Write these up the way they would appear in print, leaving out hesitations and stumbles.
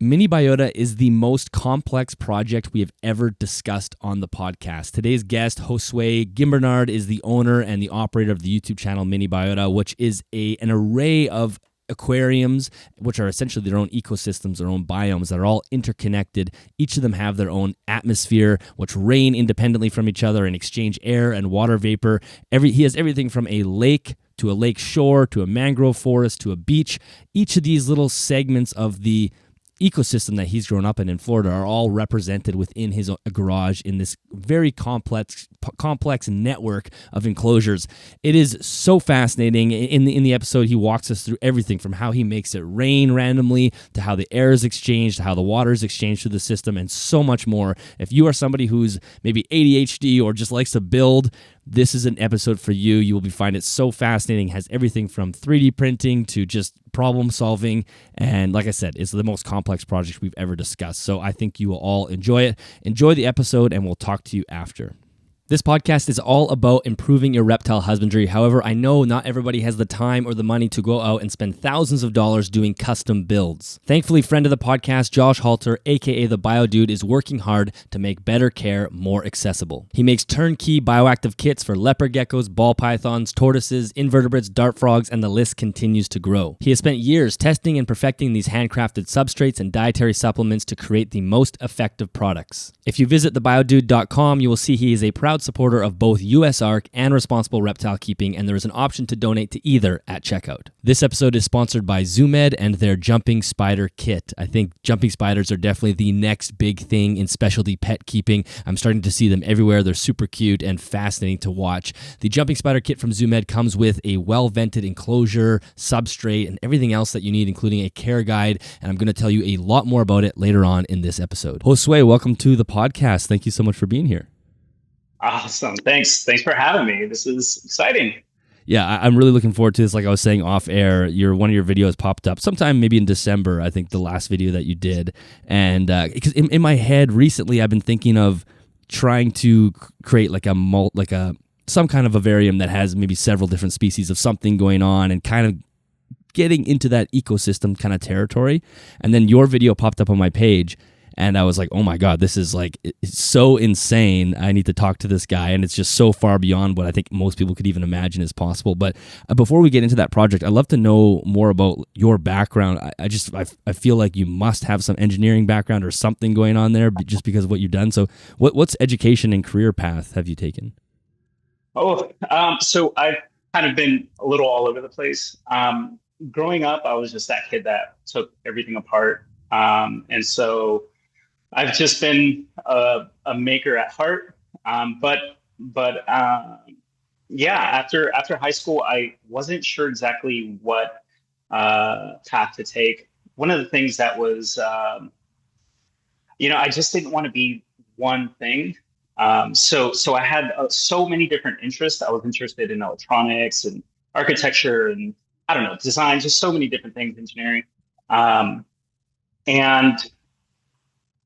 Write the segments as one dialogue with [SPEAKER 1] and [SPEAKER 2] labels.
[SPEAKER 1] miniBIOTA is the most complex project we have ever discussed on the podcast. Today's guest, Josue Gimbernard, is the owner and the operator of the YouTube channel miniBIOTA, which is an array of aquariums, which are essentially their own ecosystems, their own biomes that are all interconnected. Each of them have their own atmosphere, which rain independently from each other and exchange air and water vapor. He has everything from a lake to a lake shore to a mangrove forest to a beach. Each of these little segments of the ecosystem that he's grown up in Florida are all represented within his garage in this very complex network of enclosures. It is so fascinating. In the episode, he walks us through everything from how he makes it rain randomly to how the air is exchanged, to how the water is exchanged through the system, and so much more. If you are somebody who's maybe ADHD or just likes to build, this is an episode for you. You will find it so fascinating. It has everything from 3D printing to just problem solving. And like I said, it's the most complex project we've ever discussed. So I think you will all enjoy it. Enjoy the episode, and we'll talk to you after. This podcast is all about improving your reptile husbandry. However, I know not everybody has the time or the money to go out and spend thousands of dollars doing custom builds. Thankfully, friend of the podcast, Josh Halter, aka the Bio Dude, is working hard to make better care more accessible. He makes turnkey bioactive kits for leopard geckos, ball pythons, tortoises, invertebrates, dart frogs, and the list continues to grow. He has spent years testing and perfecting these handcrafted substrates and dietary supplements to create the most effective products. If you visit thebiodude.com, you will see he is a proud supporter of both USARK and responsible reptile keeping, and there is an option to donate to either at checkout. This episode is sponsored by ZooMed and their Jumping Spider Kit. I think jumping spiders are definitely the next big thing in specialty pet keeping. I'm starting to see them everywhere. They're super cute and fascinating to watch. The Jumping Spider Kit from ZooMed comes with a well-vented enclosure, substrate, and everything else that you need, including a care guide, and I'm going to tell you a lot more about it later on in this episode. Josue, welcome to the podcast. Thank you so much for being here.
[SPEAKER 2] Awesome. Thanks for having me. This is exciting.
[SPEAKER 1] Yeah, I'm really looking forward to this. Like I was saying off air, one of your videos popped up sometime maybe in December, I think the last video that you did. And because in my head recently, I've been thinking of trying to create some kind of vivarium that has maybe several different species of something going on and kind of getting into that ecosystem kind of territory. And then your video popped up on my page. And I was like, oh my God, this is it's so insane. I need to talk to this guy. And it's just so far beyond what I think most people could even imagine is possible. But before we get into that project, I'd love to know more about your background. I feel like you must have some engineering background or something going on there just because of what you've done. So what's education and career path have you taken?
[SPEAKER 2] So I've kind of been a little all over the place. Growing up, I was just that kid that took everything apart. And so I've just been a maker at heart. But after high school, I wasn't sure exactly what path to take. One of the things that was, I just didn't want to be one thing. So I had so many different interests. I was interested in electronics and architecture and design, just so many different things, engineering.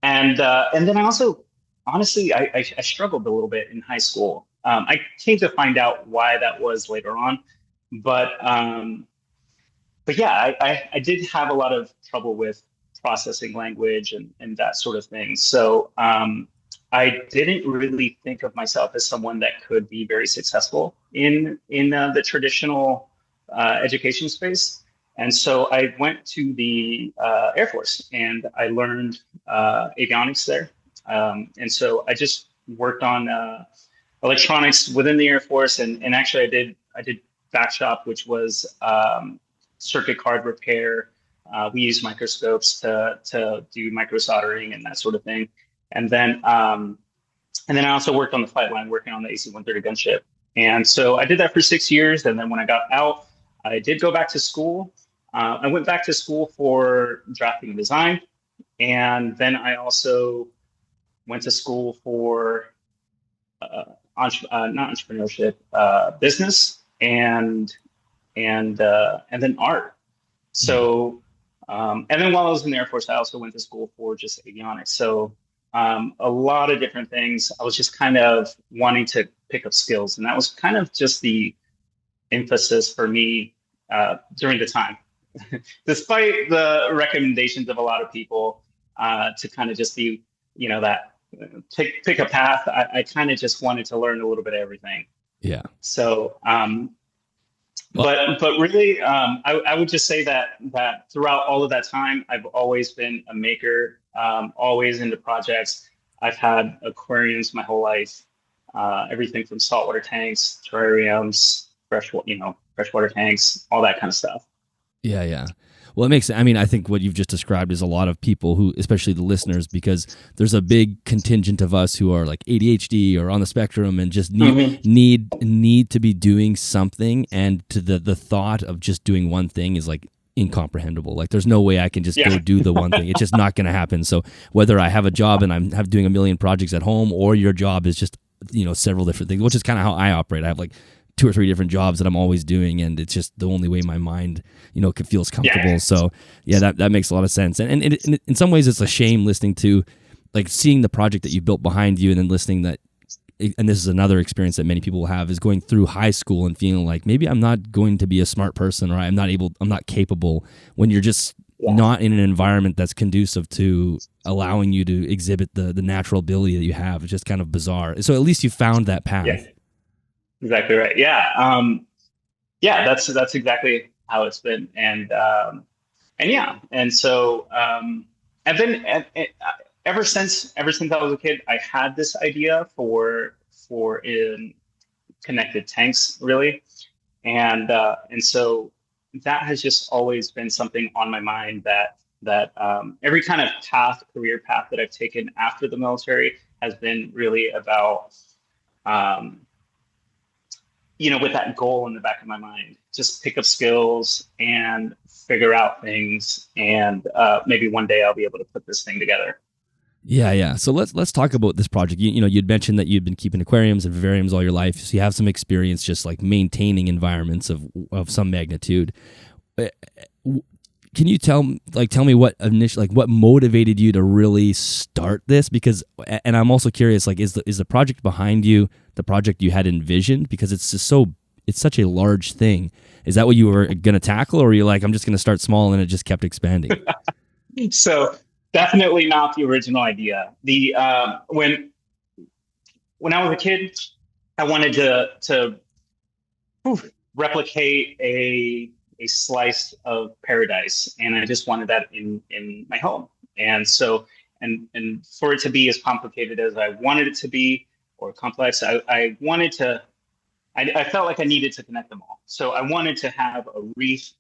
[SPEAKER 2] And then I also, honestly, I struggled a little bit in high school. I came to find out why that was later on, but yeah, I did have a lot of trouble with processing language and that sort of thing. So I didn't really think of myself as someone that could be very successful in the traditional education space. And so I went to the Air Force and I learned avionics there. And so I just worked on electronics within the Air Force. And actually I did back shop, which was circuit card repair. We used microscopes to do micro soldering and that sort of thing. And then I also worked on the flight line, working on the AC-130 gunship. And so I did that for 6 years. And then when I got out, I did go back to school. I went back to school for drafting and design. And then I also went to school for not entrepreneurship, business and then art. So, and then while I was in the Air Force, I also went to school for just avionics. So a lot of different things. I was just kind of wanting to pick up skills. And that was kind of just the emphasis for me during the time. despite the recommendations of a lot of people to kind of just be, that pick a path, I kind of just wanted to learn a little bit of everything.
[SPEAKER 1] Yeah.
[SPEAKER 2] So,
[SPEAKER 1] Well,
[SPEAKER 2] but really, I would just say that throughout all of that time, I've always been a maker, always into projects. I've had aquariums my whole life, everything from saltwater tanks, terrariums, freshwater tanks, all that kind of stuff.
[SPEAKER 1] yeah, yeah. Well, it makes, I mean, I think what you've just described is a lot of people who, especially the listeners, because there's a big contingent of us who are like ADHD or on the spectrum and just need to be doing something. And to the thought of just doing one thing is like incomprehensible. Like there's no way I can just go do the one thing. It's just not going to happen. So whether I have a job and I'm doing a million projects at home, or your job is just, several different things, which is kind of how I operate. I have like 2 or 3 different jobs that I'm always doing, and it's just the only way my mind, feels comfortable. So yeah, that makes a lot of sense. And in some ways, it's a shame listening to, like, seeing the project that you built behind you, and then listening that, and this is another experience that many people have, is going through high school and feeling like maybe I'm not going to be a smart person, or I'm not capable, when you're just not in an environment that's conducive to allowing you to exhibit the natural ability that you have. It's just kind of bizarre. So at least you found that path.
[SPEAKER 2] Yeah. Exactly right. Yeah. That's exactly how it's been. And yeah. And so, I've been, ever since I was a kid, I had this idea for in connected tanks, really. And so that has just always been something on my mind, that every kind of career path that I've taken after the military has been really about, with that goal in the back of my mind, just pick up skills and figure out things. And maybe one day I'll be able to put this thing together.
[SPEAKER 1] Yeah, yeah. So let's talk about this project. You'd mentioned that you'd been keeping aquariums and vivariums all your life, so you have some experience just like maintaining environments of some magnitude. Can you tell me what what motivated you to really start this? Because, and I'm also curious, like, is the project behind you the project you had envisioned? Because it's such a large thing. Is that what you were going to tackle, or were you like, I'm just going to start small, and it just kept expanding?
[SPEAKER 2] So definitely not the original idea. The when I was a kid, I wanted to replicate a slice of paradise, and I just wanted that in my home. And so, and for it to be as complicated as I wanted it to be, or complex, I wanted to. I felt like I needed to connect them all. So I wanted to have a reef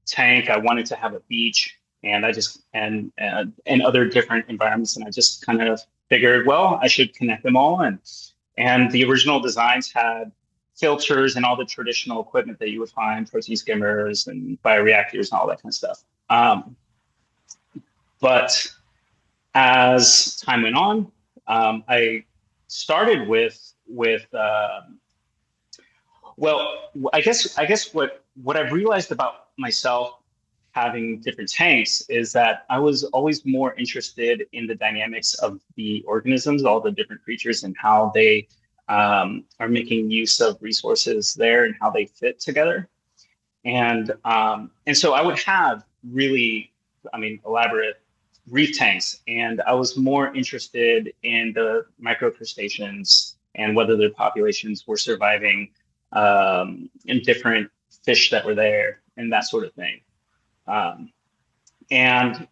[SPEAKER 2] tank. I wanted to have a beach, and I just and other different environments. And I just kind of figured, well, I should connect them all. And the original designs had filters and all the traditional equipment that you would find, protein skimmers and bioreactors and all that kind of stuff. But as time went on, I started with well, I guess what I've realized about myself having different tanks is that I was always more interested in the dynamics of the organisms, all the different creatures, and how they are making use of resources there and how they fit together. And so I would have really, elaborate reef tanks, and I was more interested in the microcrustaceans and whether their populations were surviving in different fish that were there and that sort of thing. And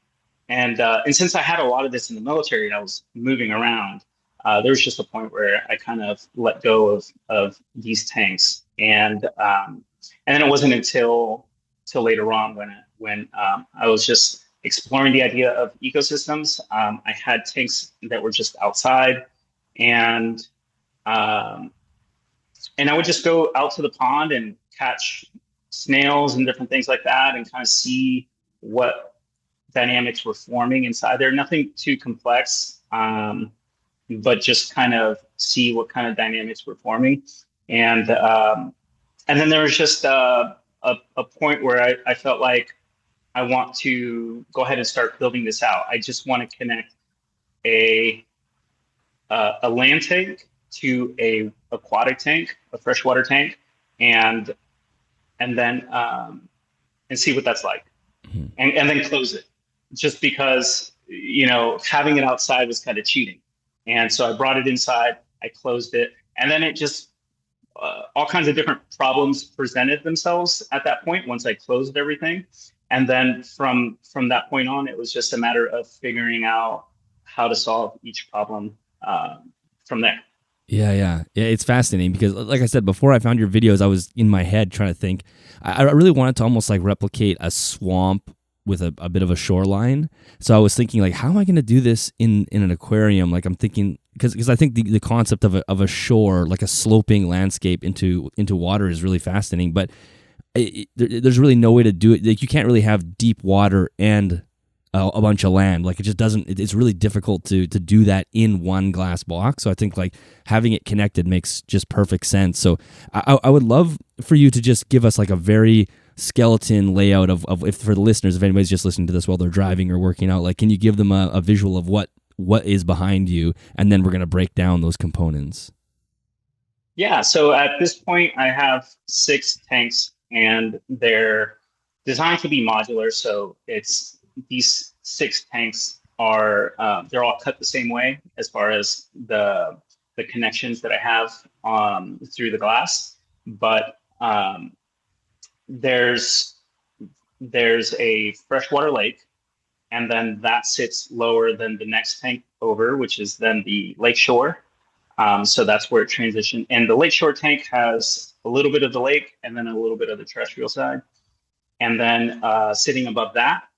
[SPEAKER 2] since I had a lot of this in the military and I was moving around, there was just a point where I kind of let go of these tanks, and then it wasn't until later on when I was just exploring the idea of ecosystems. I had tanks that were just outside, and I would just go out to the pond and catch snails and different things like that, and kind of see what dynamics were forming inside there. Nothing too complex, but just kind of see what kind of dynamics were forming. And then there was just a point where I felt like I want to go ahead and start building this out. I just want to connect a land tank to a aquatic tank, a freshwater tank, and then and see what that's like,
[SPEAKER 1] Mhm.
[SPEAKER 2] and then close it, just because having it outside was kind of cheating. And so I brought it inside, I closed it, and then it just all kinds of different problems presented themselves at that point once I closed everything. And then from that point on, it was just a matter of figuring out how to solve each problem from there.
[SPEAKER 1] Yeah. It's fascinating because, like I said, before I found your videos, I was in my head trying to think. I really wanted to almost like replicate a swamp with a bit of a shoreline. So I was thinking, like, how am I going to do this in an aquarium? Like, I'm thinking because I think the concept of a shore, like a sloping landscape into water, is really fascinating. But there's really no way to do it. Like, you can't really have deep water and a bunch of land. Like, it just doesn't. It's really difficult to do that in one glass box. So I think like having it connected makes just perfect sense. So I would love for you to just give us like a very skeleton layout of if for the listeners, if anybody's just listening to this while they're driving or working out, like, can you give them a visual of what is behind you, and then we're going to break down those components.
[SPEAKER 2] Yeah. So at this point, I have 6 tanks, and they're designed to be modular. So it's these 6 tanks are they're all cut the same way as far as the connections that I have through the glass, but there's a freshwater lake, and then that sits lower than the next tank over, which is then the lake shore. So that's where it transitioned. And the lakeshore tank has a little bit of the lake and then a little bit of the terrestrial side. And then sitting above that,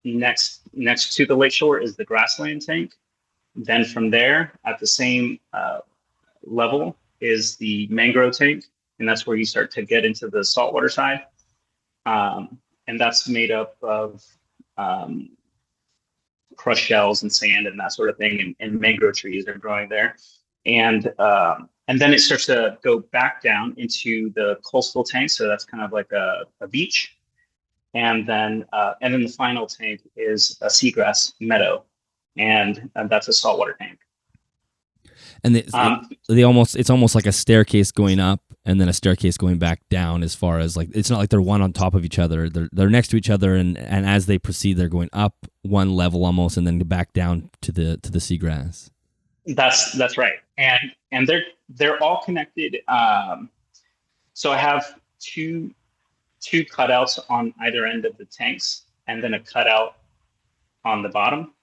[SPEAKER 2] next to the lakeshore, is the grassland tank. Then from there, at the same level, is the mangrove tank, and that's where you start to get into the saltwater side. And that's made up of crushed shells and sand and that sort of thing, and mangrove trees are growing there. And then it starts to go back down into the coastal tank, so that's kind of like a beach. And then the final tank is a seagrass meadow, and that's a saltwater tank.
[SPEAKER 1] And it's almost like a staircase going up and then a staircase going back down, as far as like, it's not like they're one on top of each other. They're next to each other, and as they proceed, they're going up one level almost, and then back down to the seagrass.
[SPEAKER 2] That's right. And they're all connected. So I have two cutouts on either end of the tanks, and then a cutout on the bottom.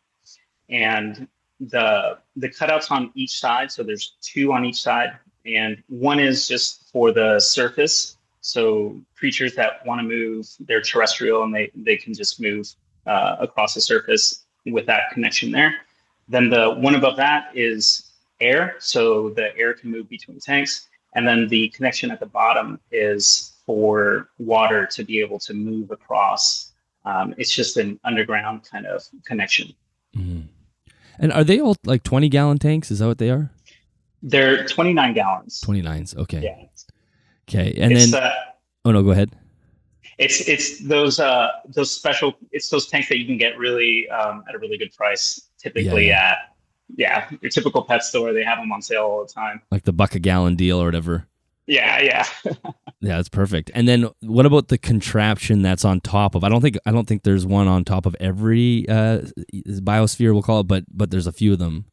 [SPEAKER 2] And the cutouts on each side, so there's 2 on each side, and one is just for the surface. So creatures that want to move, they're terrestrial, and they can just move across the surface with that connection there. Then the one above that is air, so the air can move between tanks. And then the connection at the bottom is for water to be able to move across. It's just an underground kind of connection.
[SPEAKER 1] Mm-hmm. And are they all like 20-gallon tanks? Is that what they are?
[SPEAKER 2] They're 29 gallons.
[SPEAKER 1] 29s. Okay.
[SPEAKER 2] Yeah.
[SPEAKER 1] Okay. And then, oh no, go ahead.
[SPEAKER 2] It's those special, it's those tanks that you can get really at a really good price, typically at your typical pet store. They have them on sale all the time.
[SPEAKER 1] Like the $1 a gallon deal or whatever.
[SPEAKER 2] Yeah.
[SPEAKER 1] Yeah, that's perfect. And then what about the contraption that's on top of? I don't think there's one on top of every biosphere, we'll call it, but there's a few of them.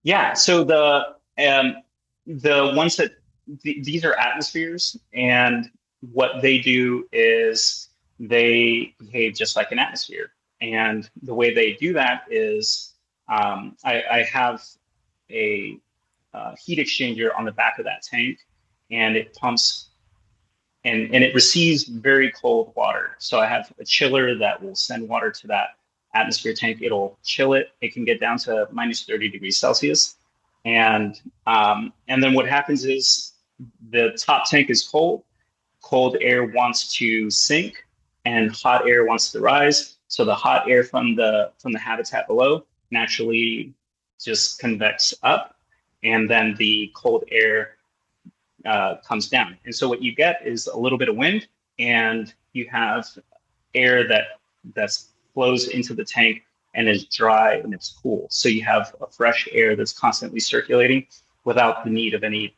[SPEAKER 2] Yeah. So the ones that these are atmospheres, and what they do is they behave just like an atmosphere. And the way they do that is I have a heat exchanger on the back of that tank, and it pumps and it receives very cold water. So I have a chiller that will send water to that atmosphere tank. It'll chill it. It can get down to minus 30 degrees Celsius. And then what happens is the top tank is cold. Cold air wants to sink, and hot air wants to rise. So the hot air from the habitat below naturally just convects up, and then the cold air comes down. And so what you get is a little bit of wind, and you have air that flows into the tank and is dry and it's cool. So you have a fresh air that's constantly circulating without the need of any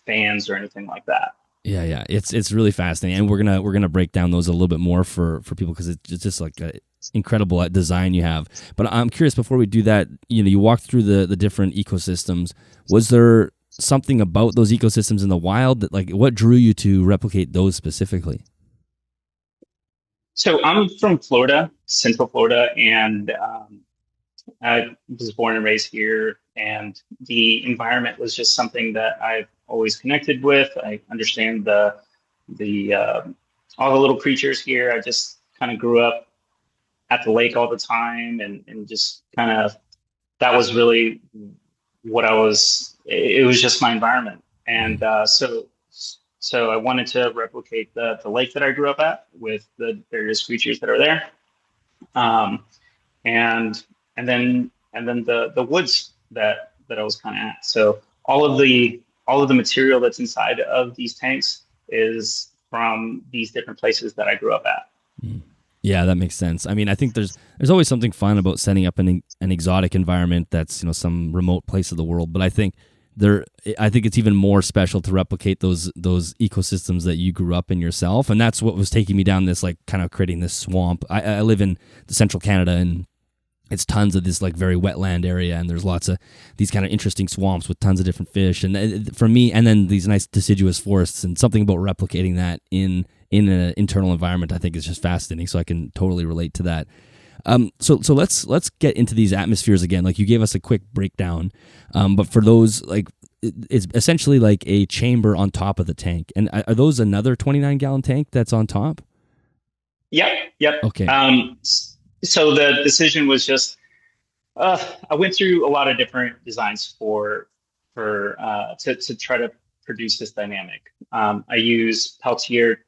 [SPEAKER 2] fans or anything like that.
[SPEAKER 1] Yeah. It's really fascinating, and we're gonna break down those a little bit more for people because it's just like a incredible design you have. But I'm curious, before we do that, you walked through the different ecosystems. Was there something about those ecosystems in the wild that, like, what drew you to replicate those specifically?
[SPEAKER 2] So I'm from Florida, Central Florida, and I was born and raised here, and the environment was just something that I've always connected with. I understand the all the little creatures here. I just kind of grew up at the lake all the time, and just kind of that was really what I was. It was just my environment, and so I wanted to replicate the lake that I grew up at with the various creatures that are there. Um, and and then the woods that I was kind of at. So all of the material that's inside of these tanks is from these different places that I grew up at.
[SPEAKER 1] Mm. Yeah, that makes sense. I mean, I think there's always something fun about setting up an exotic environment that's some remote place of the world. But I think it's even more special to replicate those ecosystems that you grew up in yourself, and that's what was taking me down this, like, kind of creating this swamp. I live in the central Canada, and it's tons of this, like, very wetland area, and there's lots of these kind of interesting swamps with tons of different fish, and for me, and then these nice deciduous forests, and something about replicating that in an internal environment, I think, is just fascinating. So I can totally relate to that. So let's get into these atmospheres again. Like, you gave us a quick breakdown, but for those, like, it's essentially like a chamber on top of the tank. And are those another 29-gallon tank that's on top?
[SPEAKER 2] Yep.
[SPEAKER 1] Okay.
[SPEAKER 2] So the decision was just I went through a lot of different designs to try to produce this dynamic. I use Peltier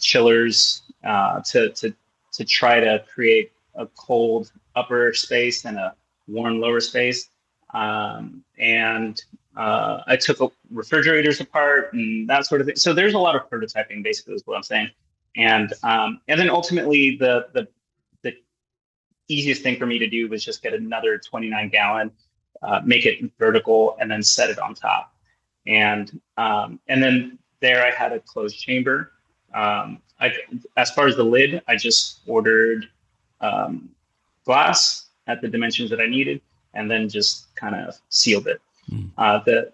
[SPEAKER 2] chillers to try to create a cold upper space and a warm lower space. And I took refrigerators apart and that sort of thing. So there's a lot of prototyping, basically, is what I'm saying. And then ultimately the easiest thing for me to do was just get another 29-gallon, make it vertical, and then set it on top. And then there I had a closed chamber. As far as the lid, I just ordered glass at the dimensions that I needed, and then just kind of sealed it. The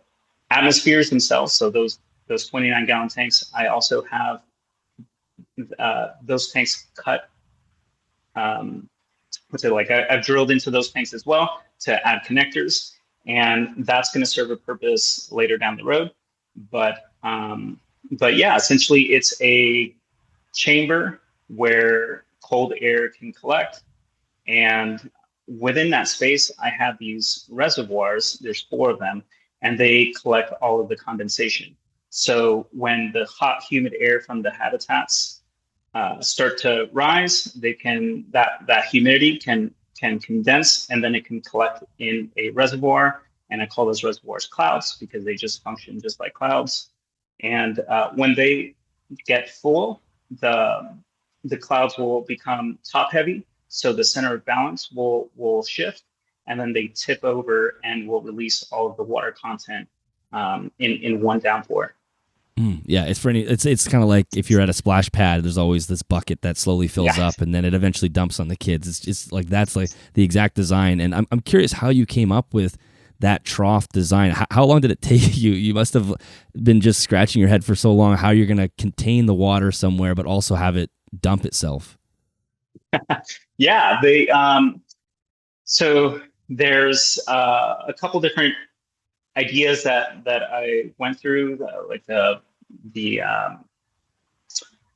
[SPEAKER 2] atmospheres themselves, so those 29-gallon tanks, I also have those tanks cut. I've drilled into those tanks as well to add connectors, and that's going to serve a purpose later down the road. But yeah, essentially it's a chamber where cold air can collect, and within that space, I have these reservoirs. There's 4 of them, and they collect all of the condensation. So when the hot, humid air from the habitats start to rise, that humidity can condense, and then it can collect in a reservoir. And I call those reservoirs clouds because they just function just like clouds. And when they get full, the clouds will become top heavy, so the center of balance will shift, and then they tip over and will release all of the water content in one downpour.
[SPEAKER 1] Yeah, it's kind of like if you're at a splash pad, there's always this bucket that slowly fills up, and then it eventually dumps on the kids. It's just like that's like the exact design. And I'm curious how you came up with that trough design. How long did it take you? You must have been just scratching your head for so long how you're going to contain the water somewhere, but also have it dump itself.
[SPEAKER 2] Yeah, so there's a couple different ideas that I went through, like the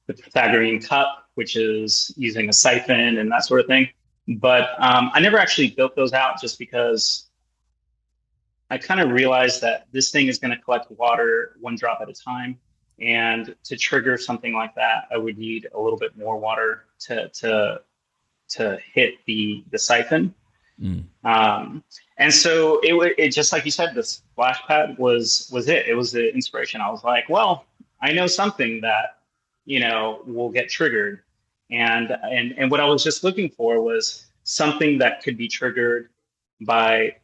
[SPEAKER 2] Pythagorean cup, which is using a siphon and that sort of thing. But I never actually built those out, just because I kind of realized that this thing is going to collect water 1 drop at a time. And to trigger something like that, I would need a little bit more water to hit the siphon. And so it just like you said, the splash pad was it. It was the inspiration. I was like, well, I know something that will get triggered, and what I was just looking for was something that could be triggered by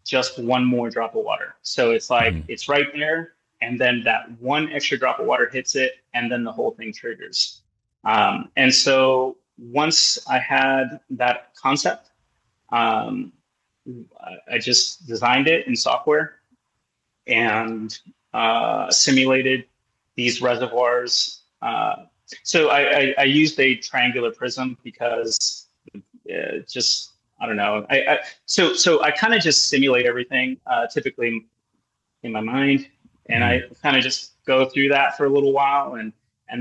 [SPEAKER 2] just 1 more drop of water. So it's like it's right there. and then that one extra drop of water hits it, and then the whole thing triggers. And so once I had that concept, I just designed it in software and simulated these reservoirs. So I used a triangular prism because just, I don't know. So I kind of just simulate everything typically in my mind, and I kind of just go through that for a little while, and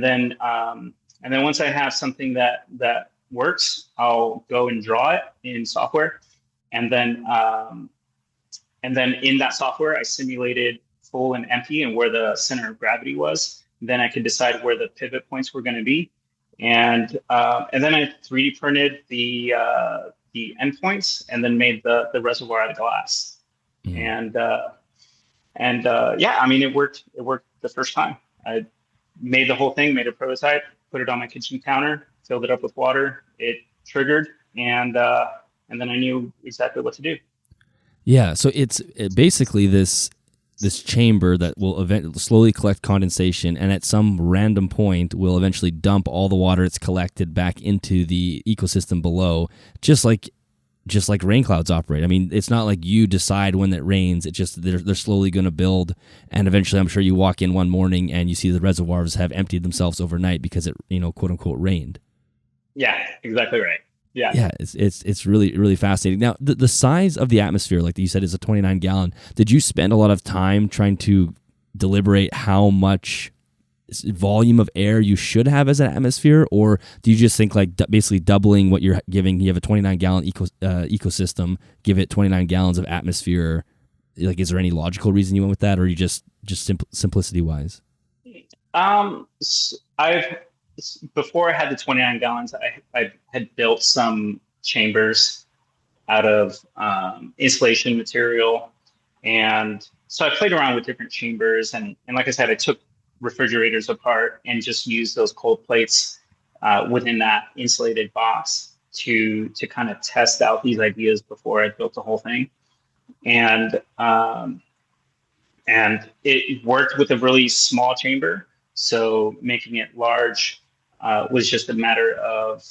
[SPEAKER 2] then once I have something that works, I'll go and draw it in software, and then in that software I simulated full and empty and where the center of gravity was. Then I could decide where the pivot points were going to be, and then I 3D printed the endpoints, and then made the reservoir out of glass. And yeah, I mean, it worked the first time. I made the whole thing, made a prototype, put it on my kitchen counter, filled it up with water. It triggered, and then I knew exactly what to do.
[SPEAKER 1] Yeah, so it's basically this chamber that will slowly collect condensation, and at some random point will eventually dump all the water it's collected back into the ecosystem below, just like rain clouds operate. I mean, it's not like you decide when it rains. It's just they're slowly going to build, and eventually I'm sure you walk in one morning and you see the reservoirs have emptied themselves overnight because it, quote unquote, rained.
[SPEAKER 2] Yeah, exactly right. Yeah.
[SPEAKER 1] Yeah, it's really, really fascinating. Now, the size of the atmosphere, like you said, is a 29 gallon. Did you spend a lot of time trying to deliberate how much volume of air you should have as an atmosphere, or do you just think like basically doubling what you're giving? You have a 29 gallon ecosystem, give it 29 gallons of atmosphere. Like, is there any logical reason you went with that, or are you just simplicity wise?
[SPEAKER 2] Before I had the 29 gallons, I had built some chambers out of insulation material. And so I played around with different chambers. And like I said, I took refrigerators apart and just used those cold plates within that insulated box to kind of test out these ideas before I built the whole thing. And it worked with a really small chamber. So making it large was just a matter of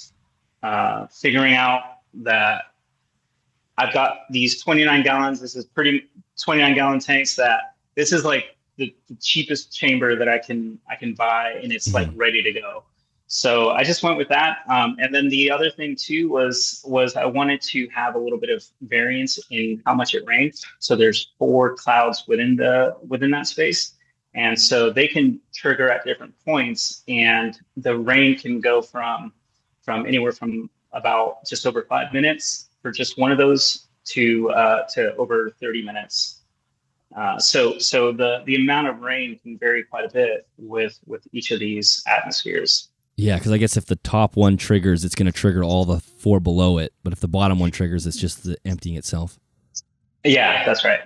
[SPEAKER 2] figuring out that I've got these 29 gallons. This is pretty 29 gallon tanks that this is like the cheapest chamber that I can buy, and it's like ready to go. So I just went with that. And then the other thing too was I wanted to have a little bit of variance in how much it rained. So there's 4 clouds within that space. And so they can trigger at different points, and the rain can go from anywhere from about just over 5 minutes for just one of those to over 30 minutes. So the amount of rain can vary quite a bit with each of these atmospheres.
[SPEAKER 1] Yeah, because I guess if the top one triggers, it's going to trigger all the 4 below it. But if the bottom one triggers, it's just the emptying itself.
[SPEAKER 2] Yeah, that's right.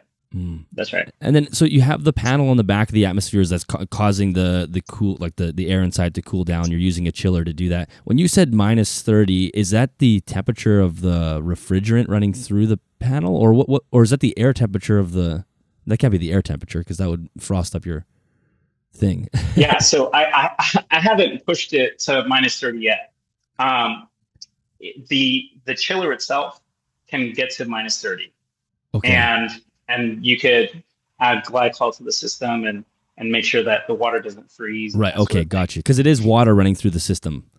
[SPEAKER 2] That's right.
[SPEAKER 1] And then, so you have the panel on the back of the atmospheres that's causing the cool, like the air inside to cool down. You're using a chiller to do that. When you said minus 30, is that the temperature of the refrigerant running through the panel, or what? Or is that the air temperature of the? That can't be the air temperature because that would frost up your thing.
[SPEAKER 2] Yeah. So I haven't pushed it to minus 30 yet. The chiller itself can get to minus 30. Okay. And you could add glycol to the system and make sure that the water doesn't freeze.
[SPEAKER 1] Right. Okay. Gotcha. Because it is water running through the system.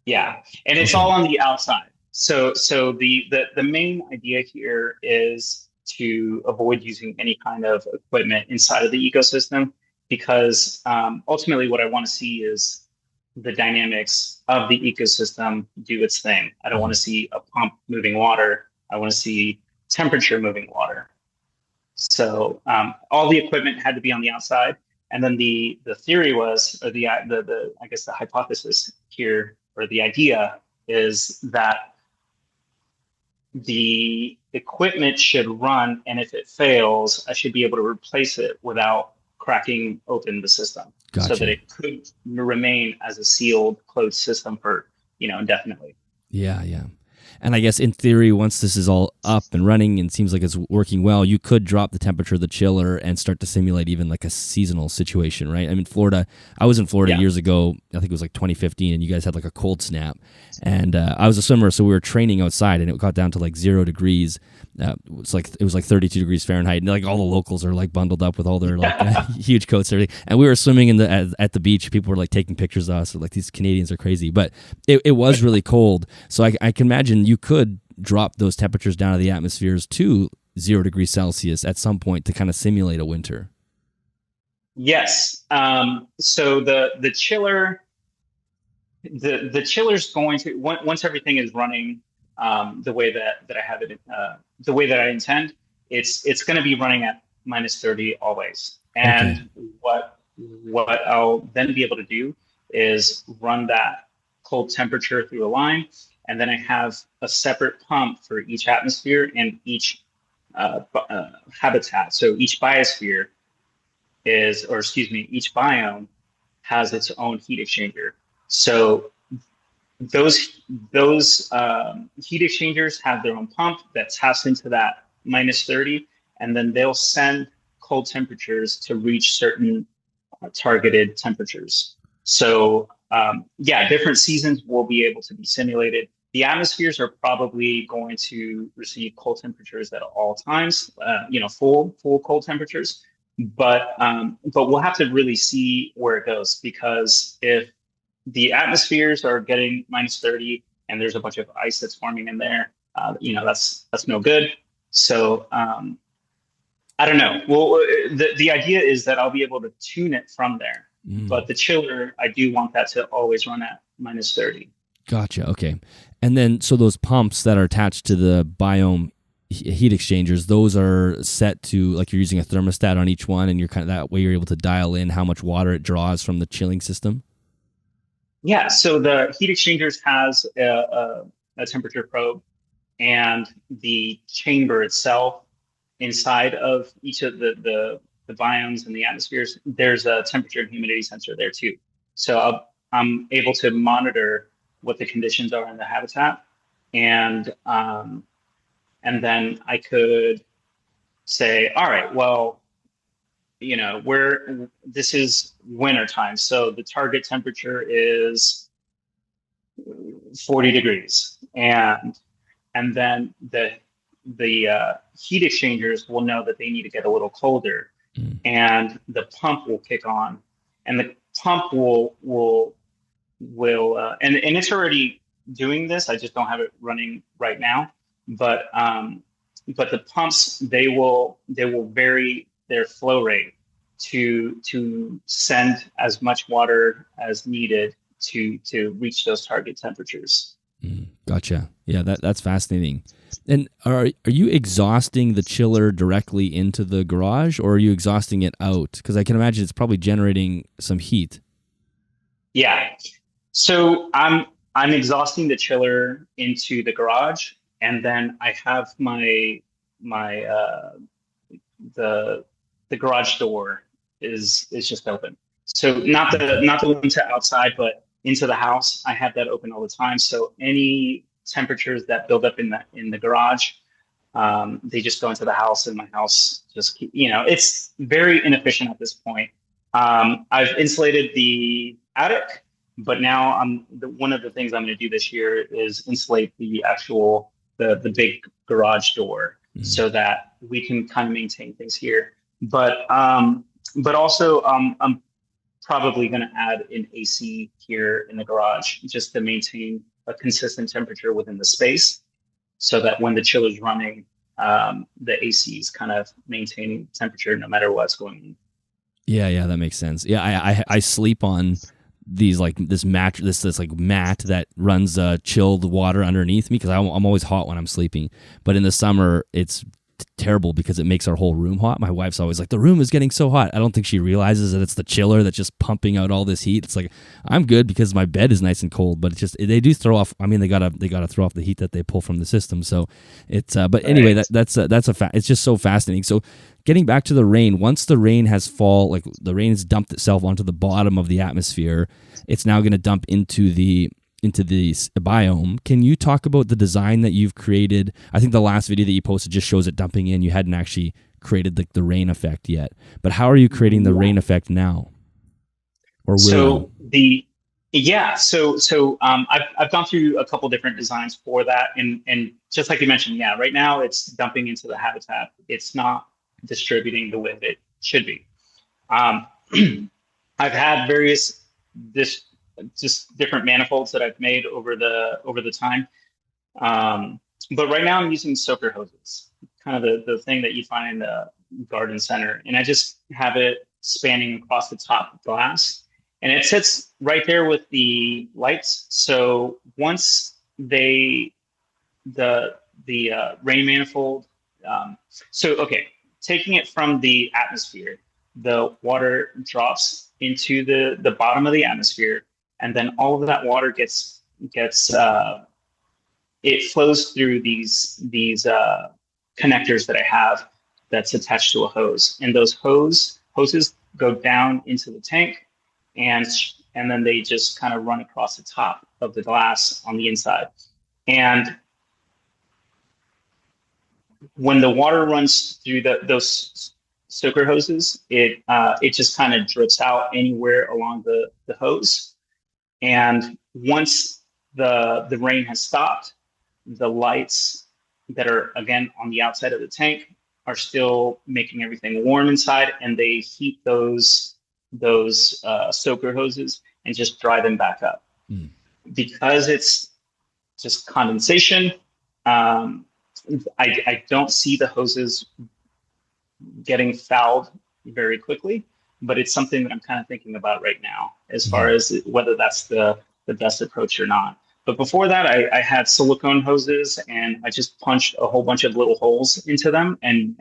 [SPEAKER 2] Yeah. And it's all on the outside. So the main idea here is to avoid using any kind of equipment inside of the ecosystem, because ultimately what I want to see is the dynamics of the ecosystem do its thing. I don't want to see a pump moving water. I want to see temperature moving water. So all the equipment had to be on the outside, and then the theory was, or the I guess the hypothesis here, or the idea is that the equipment should run, and if it fails, I should be able to replace it without cracking open the system. Gotcha. So that it could remain as a sealed, closed system for indefinitely.
[SPEAKER 1] Yeah. And I guess in theory, once this is all up and running and seems like it's working well, you could drop the temperature of the chiller and start to simulate even like a seasonal situation, right? I mean, Florida, I was in Florida years ago, I think it was like 2015, and you guys had like a cold snap. And I was a swimmer, so we were training outside, and it got down to like 0 degrees. It was like 32 degrees Fahrenheit, and like all the locals are like bundled up with all their like huge coats and everything. And we were swimming at the beach. People were like taking pictures of us. Like, these Canadians are crazy, but it was really cold. So I can imagine you could drop those temperatures down to the atmospheres to 0 degrees Celsius at some point to kind of simulate a winter.
[SPEAKER 2] Yes. So the chiller, the chiller's going to, once everything is running the way that I have it, the way that I intend, it's going to be running at -30 always. And what I'll then be able to do is run that cold temperature through a line, and then I have a separate pump for each atmosphere and each habitat. So each biosphere each biome has its own heat exchanger. So those heat exchangers have their own pump that taps into that -30, and then they'll send cold temperatures to reach certain targeted temperatures. So different seasons will be able to be simulated. The atmospheres are probably going to receive cold temperatures at all times, full cold temperatures. But we'll have to really see where it goes, because if the atmospheres are getting -30 and there's a bunch of ice that's forming in there, that's no good. So I don't know. Well, the idea is that I'll be able to tune it from there. But the chiller, I do want that to always run at -30.
[SPEAKER 1] Gotcha. Okay. And then, so those pumps that are attached to the biome heat exchangers, those are set to, like, you're using a thermostat on each one, and you're kind of, that way you're able to dial in how much water it draws from the chilling system?
[SPEAKER 2] Yeah. So the heat exchangers has a temperature probe, and the chamber itself inside of each of the biomes and the atmospheres, there's a temperature and humidity sensor there too. So I'm able to monitor what the conditions are in the habitat, and then I could say, all right, well, this is winter time, so the target temperature is 40 degrees, and then the heat exchangers will know that they need to get a little colder, and the pump will kick on, and the pump will and it's already doing this. I just don't have it running right now, but the pumps, they will vary their flow rate to send as much water as needed to reach those target temperatures.
[SPEAKER 1] Gotcha. Yeah, that's fascinating. And are you exhausting the chiller directly into the garage, or are you exhausting it out? Because I can imagine it's probably generating some heat. Yeah.
[SPEAKER 2] So I'm exhausting the chiller into the garage, and then I have the garage door is just open. So not the one to outside, but into the house. I have that open all the time. So any temperatures that build up in the garage, they just go into the house, and my house just it's very inefficient at this point. I've insulated the attic, but now one of the things I'm going to do this year is insulate the actual the big garage door, so that we can kind of maintain things here. But also I'm probably going to add an AC here in the garage, just to maintain a consistent temperature within the space, so that when the chiller's running, the AC is kind of maintaining temperature no matter what's going on.
[SPEAKER 1] Yeah, that makes sense. Yeah, I sleep on these, like, this mat that runs chilled water underneath me, because I'm always hot when I'm sleeping. But in the summer, it's terrible because it makes our whole room hot. My wife's always like, the room is getting so hot. I don't think she realizes that it's the chiller that's just pumping out all this heat. It's like, I'm good because my bed is nice and cold, but it's just, they do throw off. I mean, they gotta throw off the heat that they pull from the system. So it's but anyway, that's a fact. It's just so fascinating. So getting back to the rain, once the rain has the rain has dumped itself onto the bottom of the atmosphere, it's now going to dump into the into this biome. Can you talk about the design that you've created? I think the last video that you posted just shows it dumping in. You hadn't actually created the rain effect yet, but how are you creating the rain effect now? Or will you?
[SPEAKER 2] I've gone through a couple different designs for that, and just like you mentioned, right now it's dumping into the habitat. It's not distributing the way it should be. I've had various just different manifolds that I've made over the time, but right now I'm using soaker hoses, kind of the thing that you find in the garden center, and I just have it spanning across the top glass, and it sits right there with the lights. So once the rain manifold, taking it from the atmosphere, the water drops into the bottom of the atmosphere, and then all of that water gets it flows through these connectors that I have that's attached to a hose, and those hoses go down into the tank, and then they just kind of run across the top of the glass on the inside. And when the water runs through those soaker hoses, it just kind of drips out anywhere along the hose. And once the rain has stopped, the lights that are again on the outside of the tank are still making everything warm inside, and they heat those soaker hoses and just dry them back up. Because it's just condensation. I don't see the hoses getting fouled very quickly, but it's something that I'm kind of thinking about right now as far as whether that's the best approach or not. But before that, I had silicone hoses, and I just punched a whole bunch of little holes into them and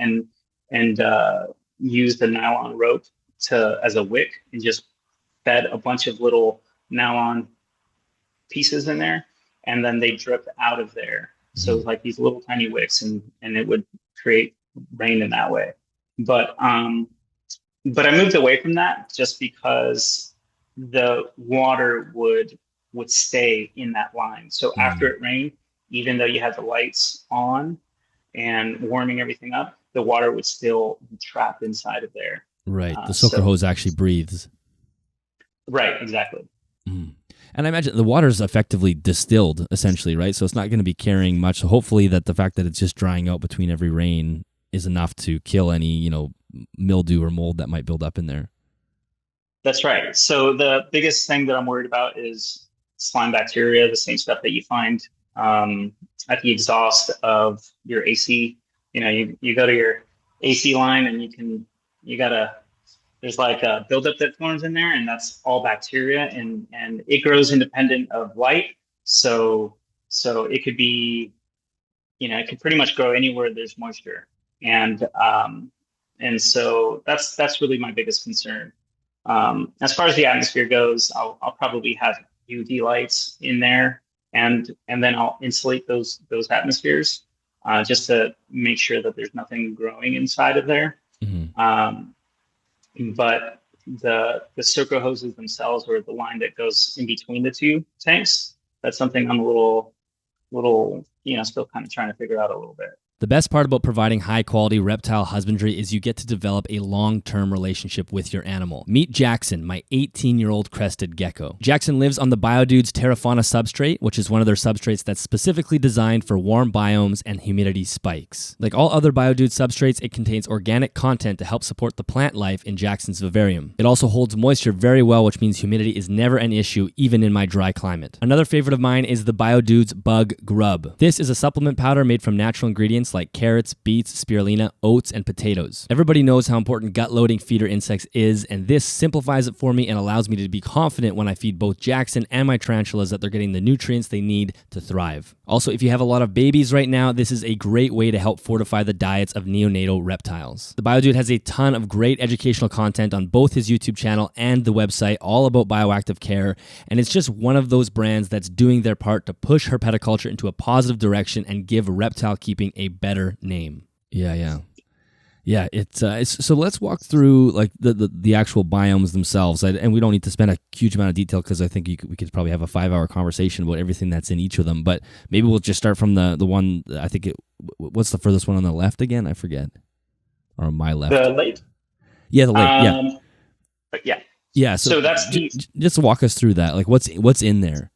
[SPEAKER 2] used a nylon rope as a wick, and just fed a bunch of little nylon pieces in there, and then they drip out of there. So it's like these little tiny wicks, and it would create rain in that way. But I moved away from that just because the water would stay in that line. So after it rained, even though you had the lights on and warming everything up, the water would still be trapped inside of there.
[SPEAKER 1] Right. The soaker hose actually breathes.
[SPEAKER 2] Right, exactly.
[SPEAKER 1] And I imagine the water is effectively distilled, essentially, right? So it's not going to be carrying much. So hopefully that the fact that it's just drying out between every rain is enough to kill any, mildew or mold that might build up in there.
[SPEAKER 2] That's right. So the biggest thing that I'm worried about is slime bacteria, the same stuff that you find at the exhaust of your AC. You go to your AC line, and there's like a buildup that forms in there, and that's all bacteria, and it grows independent of light. So it could be, it could pretty much grow anywhere there's moisture. And so that's really my biggest concern. As far as the atmosphere goes, I'll probably have UV lights in there, and then I'll insulate those atmospheres just to make sure that there's nothing growing inside of there. But the soaker hoses themselves, or the line that goes in between the two tanks, that's something I'm a little, still kind of trying to figure out a little bit.
[SPEAKER 1] The best part about providing high-quality reptile husbandry is you get to develop a long-term relationship with your animal. Meet Jackson, my 18-year-old crested gecko. Jackson lives on the BioDudes Terrafauna substrate, which is one of their substrates that's specifically designed for warm biomes and humidity spikes. Like all other BioDudes substrates, it contains organic content to help support the plant life in Jackson's vivarium. It also holds moisture very well, which means humidity is never an issue, even in my dry climate. Another favorite of mine is the BioDudes Bug Grub. This is a supplement powder made from natural ingredients like carrots, beets, spirulina, oats, and potatoes. Everybody knows how important gut-loading feeder insects is, and this simplifies it for me and allows me to be confident when I feed both Jackson and my tarantulas that they're getting the nutrients they need to thrive. Also, if you have a lot of babies right now, this is a great way to help fortify the diets of neonatal reptiles. The BioDude has a ton of great educational content on both his YouTube channel and the website, all about bioactive care, and it's just one of those brands that's doing their part to push herpetoculture into a positive direction and give reptile keeping a better name. Yeah. Yeah, it's so let's walk through like the actual biomes themselves, and we don't need to spend a huge amount of detail because I think we could probably have a 5-hour conversation about everything that's in each of them. But maybe we'll just start from the one. I think what's the furthest one on the left again? I forget. Or on my left.
[SPEAKER 2] The lake.
[SPEAKER 1] Yeah, the lake. Yeah,
[SPEAKER 2] But yeah.
[SPEAKER 1] yeah. So
[SPEAKER 2] that's
[SPEAKER 1] just walk us through that. Like what's in there?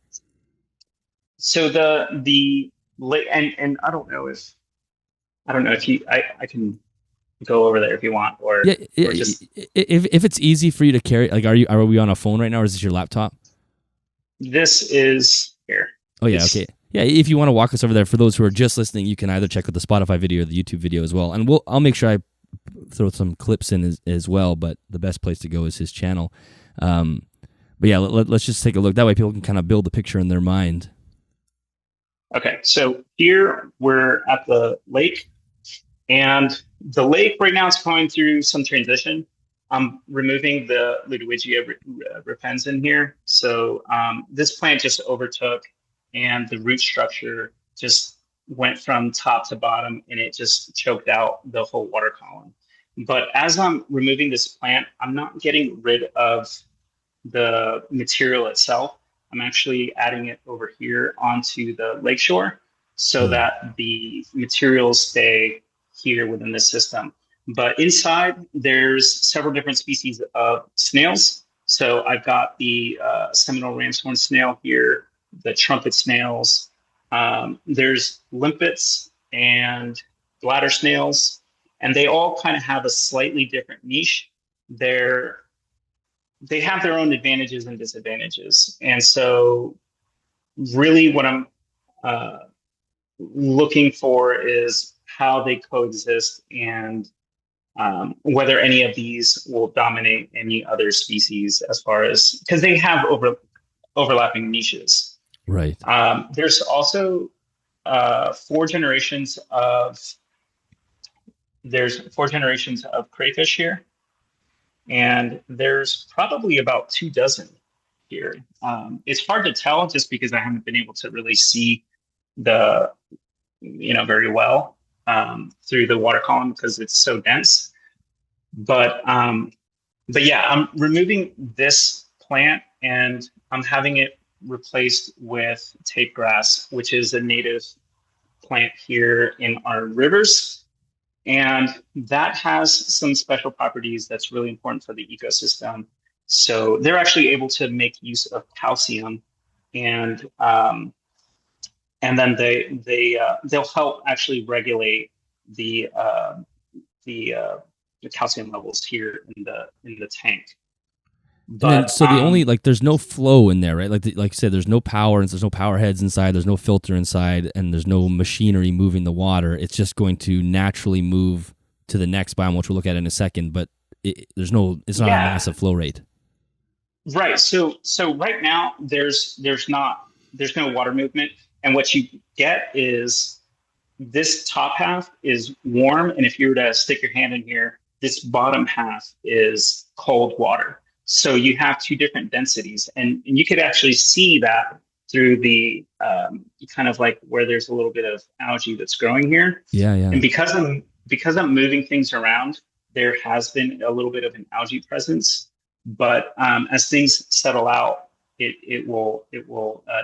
[SPEAKER 2] So the lake, and I don't know if I can go over there if you want, or or just
[SPEAKER 1] if it's easy for you to carry. Like, are we on a phone right now, or is this your laptop?
[SPEAKER 2] this is here.
[SPEAKER 1] Oh yeah, okay. Yeah, if you want to walk us over there, for those who are just listening, you can either check out the Spotify video or the YouTube video as well, and I'll make sure I throw some clips in as well. But the best place to go is his channel. But yeah, let's just take a look. That way, people can kind of build the picture in their mind.
[SPEAKER 2] Okay, so here we're at the lake, and the lake right now is going through some transition. I'm removing the Ludowigia repens in here. So this plant just overtook, and the root structure just went from top to bottom, and it just choked out the whole water column. But as I'm removing this plant, I'm not getting rid of the material itself. I'm actually adding it over here onto the lakeshore so that the materials stay here within the system. But inside, there's several different species of snails. So I've got the Seminole ramshorn snail here, the trumpet snails. There's limpets and bladder snails, and they all kind of have a slightly different niche. They have their own advantages and disadvantages. And so really what I'm looking for is how they coexist, and whether any of these will dominate any other species, as far as, because they have overlapping niches.
[SPEAKER 1] Right.
[SPEAKER 2] There's also four generations of crayfish here. And there's probably about 24 here. It's hard to tell just because I haven't been able to really see very well through the water column because it's so dense. But yeah, I'm removing this plant and I'm having it replaced with tape grass, which is a native plant here in our rivers. And that has some special properties that's really important for the ecosystem. So they're actually able to make use of calcium, and then they'll help actually regulate the calcium levels here in the tank. But
[SPEAKER 1] so the only, like, there's no flow in there, right? Like you said, there's no power, and there's no power heads inside. There's no filter inside, and there's no machinery moving the water. It's just going to naturally move to the next biome, which we'll look at in a second. But it's not a massive flow rate.
[SPEAKER 2] Right. So right now there's no water movement, and what you get is this top half is warm, and if you were to stick your hand in here, this bottom half is cold water. So you have two different densities, and you could actually see that through the kind of like where there's a little bit of algae that's growing here.
[SPEAKER 1] Yeah, yeah.
[SPEAKER 2] And because I'm moving things around, there has been a little bit of an algae presence. But as things settle out, it will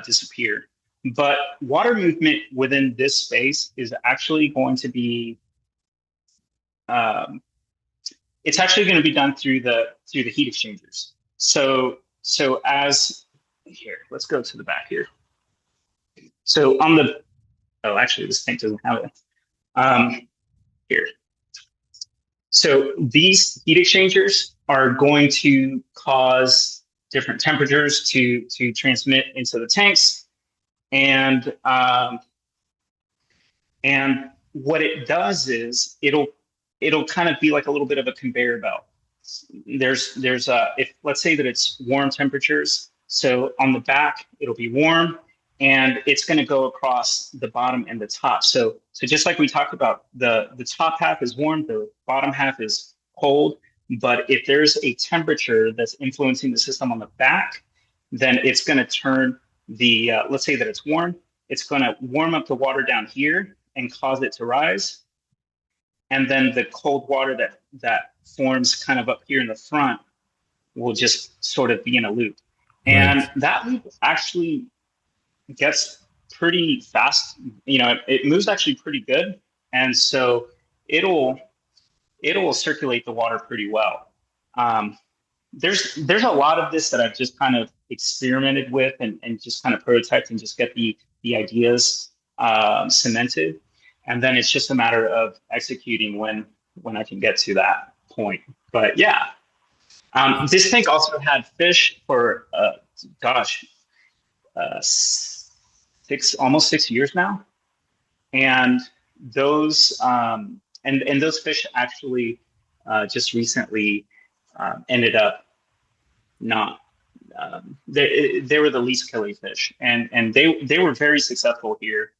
[SPEAKER 2] disappear. But water movement within this space is actually going to be it's actually going to be done through the heat exchangers. So as here, let's go to the back here. So actually this tank doesn't have it. Here. So these heat exchangers are going to cause different temperatures to transmit into the tanks, and what it does is it'll kind of be like a little bit of a conveyor belt. There's if let's say that it's warm temperatures, so on the back it'll be warm, and it's going to go across the bottom and the top. So just like we talked about, the top half is warm, the bottom half is cold. But if there's a temperature that's influencing the system on the back, then it's going to turn the let's say that it's warm, it's going to warm up the water down here and cause it to rise. and then the cold water that forms kind of up here in the front will just sort of be in a loop.
[SPEAKER 1] Right.
[SPEAKER 2] And that loop actually gets pretty fast. It moves actually pretty good. And so it'll circulate the water pretty well. Um, there's a lot of this that I've just kind of experimented with and just kind of prototyped and just get the ideas cemented. And then it's just a matter of executing when I can get to that point. But yeah, this tank also had fish for almost 6 years now, and those and those fish actually just recently ended up not. They were the least killing fish, and they were very successful here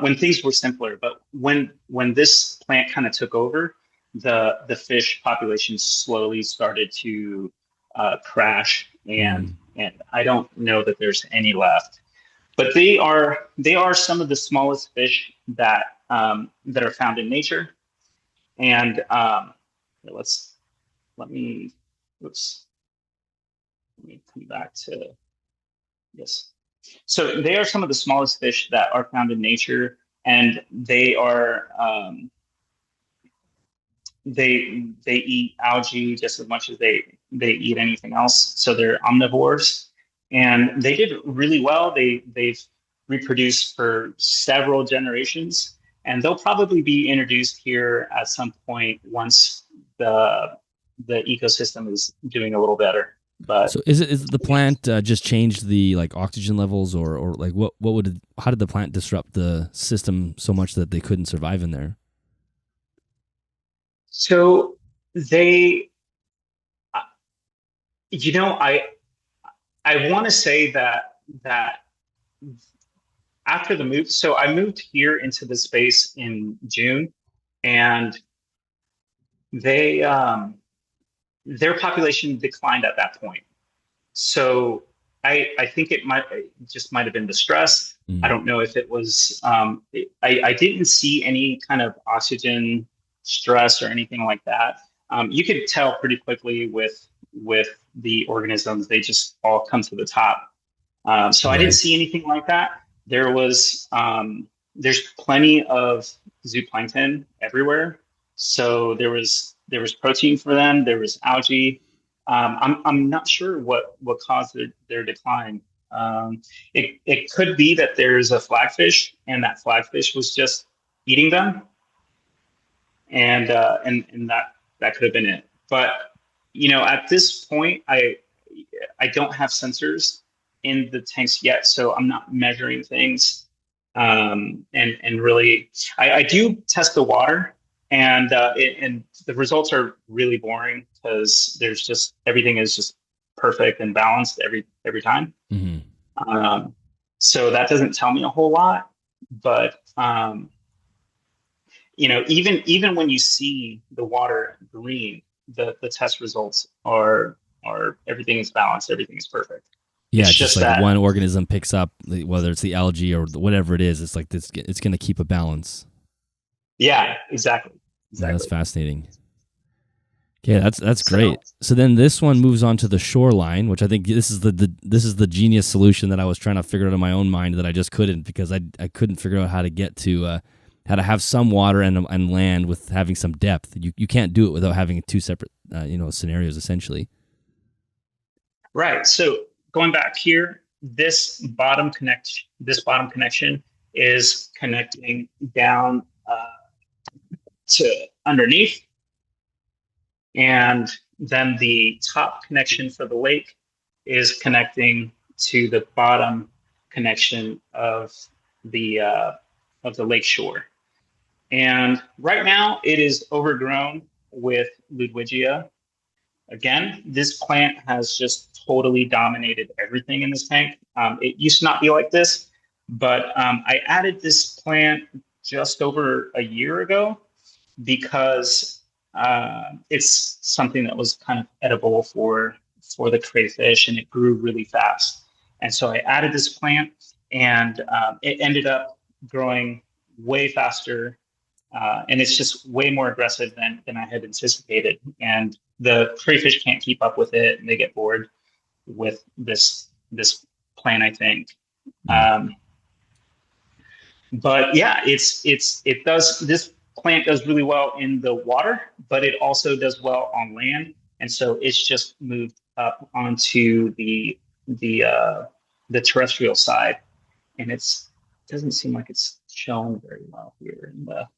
[SPEAKER 2] when things were simpler. But when this plant kind of took over, the fish population slowly started to crash, and I don't know that there's any left. But they are some of the smallest fish that are found in nature. And let me come back to this. So they are some of the smallest fish that are found in nature, and they are they eat algae just as much as they eat anything else. So they're omnivores, and they did really well. They've reproduced for several generations, and they'll probably be introduced here at some point once the ecosystem is doing a little better. But
[SPEAKER 1] so is the plant just changed the like oxygen levels, or like how did the plant disrupt the system so much that they couldn't survive in there?
[SPEAKER 2] So they, I want to say that after the move, so I moved here into the space in June, and they their population declined at that point. So I think it might have been the stress. I don't know if it was. I didn't see any kind of oxygen stress or anything like that. You could tell pretty quickly with the organisms; they just all come to the top. So I didn't see anything like that. There's plenty of zooplankton everywhere. So there was protein for them. There was algae. I'm not sure what caused their decline. It could be that there's a flagfish, and that flagfish was just eating them, and that could have been it. But at this point, I don't have sensors in the tanks yet, so I'm not measuring things. And really, I do test the water, and the results are really boring because there's just everything is just perfect and balanced every time.
[SPEAKER 1] Mm-hmm.
[SPEAKER 2] So that doesn't tell me a whole lot, but even when you see the water green, the test results are everything is balanced, everything is perfect.
[SPEAKER 1] Yeah,
[SPEAKER 2] it's
[SPEAKER 1] just like
[SPEAKER 2] that
[SPEAKER 1] one organism picks up, whether it's the algae or whatever it is, it's like this. It's going to keep a balance.
[SPEAKER 2] Yeah, exactly.
[SPEAKER 1] Yeah, that's fascinating. Okay, that's great. So then this one moves on to the shoreline, which I think this is the genius solution that I was trying to figure out in my own mind that I just couldn't, because I couldn't figure out how to get to how to have some water and land with having some depth. You can't do it without having two separate scenarios essentially.
[SPEAKER 2] Right. So going back here, this bottom connection is connecting down to underneath, and then the top connection for the lake is connecting to the bottom connection of the lake shore. And right now it is overgrown with Ludwigia. Again, this plant has just totally dominated everything in this tank. It used to not be like this, but I added this plant just over a year ago because it's something that was kind of edible for the crayfish, and it grew really fast. And so I added this plant, and it ended up growing way faster and it's just way more aggressive than I had anticipated. And the crayfish can't keep up with it, and they get bored with this plant, I think. But yeah, this plant does really well in the water, but it also does well on land, and so it's just moved up onto the terrestrial side, and it doesn't seem like it's shown very well here in the.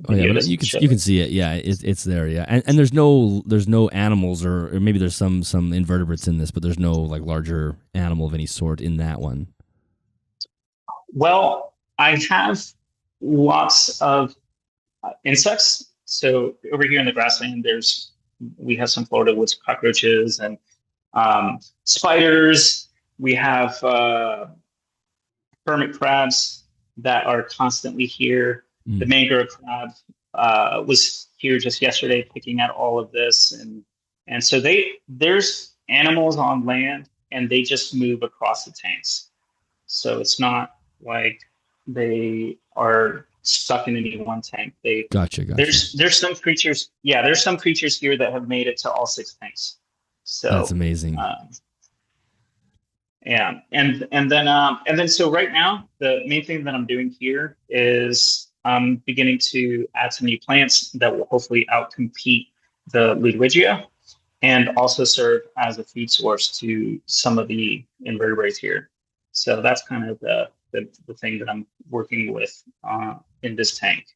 [SPEAKER 1] Oh yeah, you can see it. Yeah, it's there. Yeah, and there's no animals or maybe there's some invertebrates in this, but there's no like larger animal of any sort in that one.
[SPEAKER 2] Well, I have lots of insects. So over here in the grassland, we have some Florida woods cockroaches and spiders. We have hermit crabs that are constantly here. The mangrove crab was here just yesterday picking at all of this. And so there's animals on land, and they just move across the tanks. So it's not like they are stuck in any one tank.
[SPEAKER 1] Gotcha.
[SPEAKER 2] There's some creatures. Yeah, there's some creatures here that have made it to all 6 tanks. So
[SPEAKER 1] that's amazing.
[SPEAKER 2] Yeah, and then so right now the main thing that I'm doing here is I'm beginning to add some new plants that will hopefully outcompete the Ludwigia and also serve as a food source to some of the invertebrates here. So that's kind of the thing that I'm working with in this tank.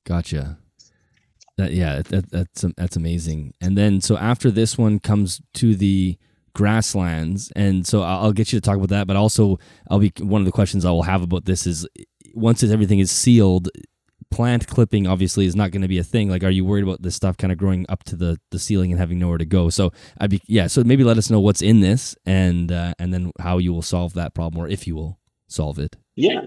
[SPEAKER 1] Gotcha. That's amazing. And then so after this one comes to the grasslands, and so I'll get you to talk about that, but also one of the questions I will have about this is, once everything is sealed, plant clipping obviously is not going to be a thing. Like, are you worried about this stuff kind of growing up to the ceiling and having nowhere to go? So so maybe let us know what's in this, and then how you will solve that problem, or if you will solve it.
[SPEAKER 2] Yeah.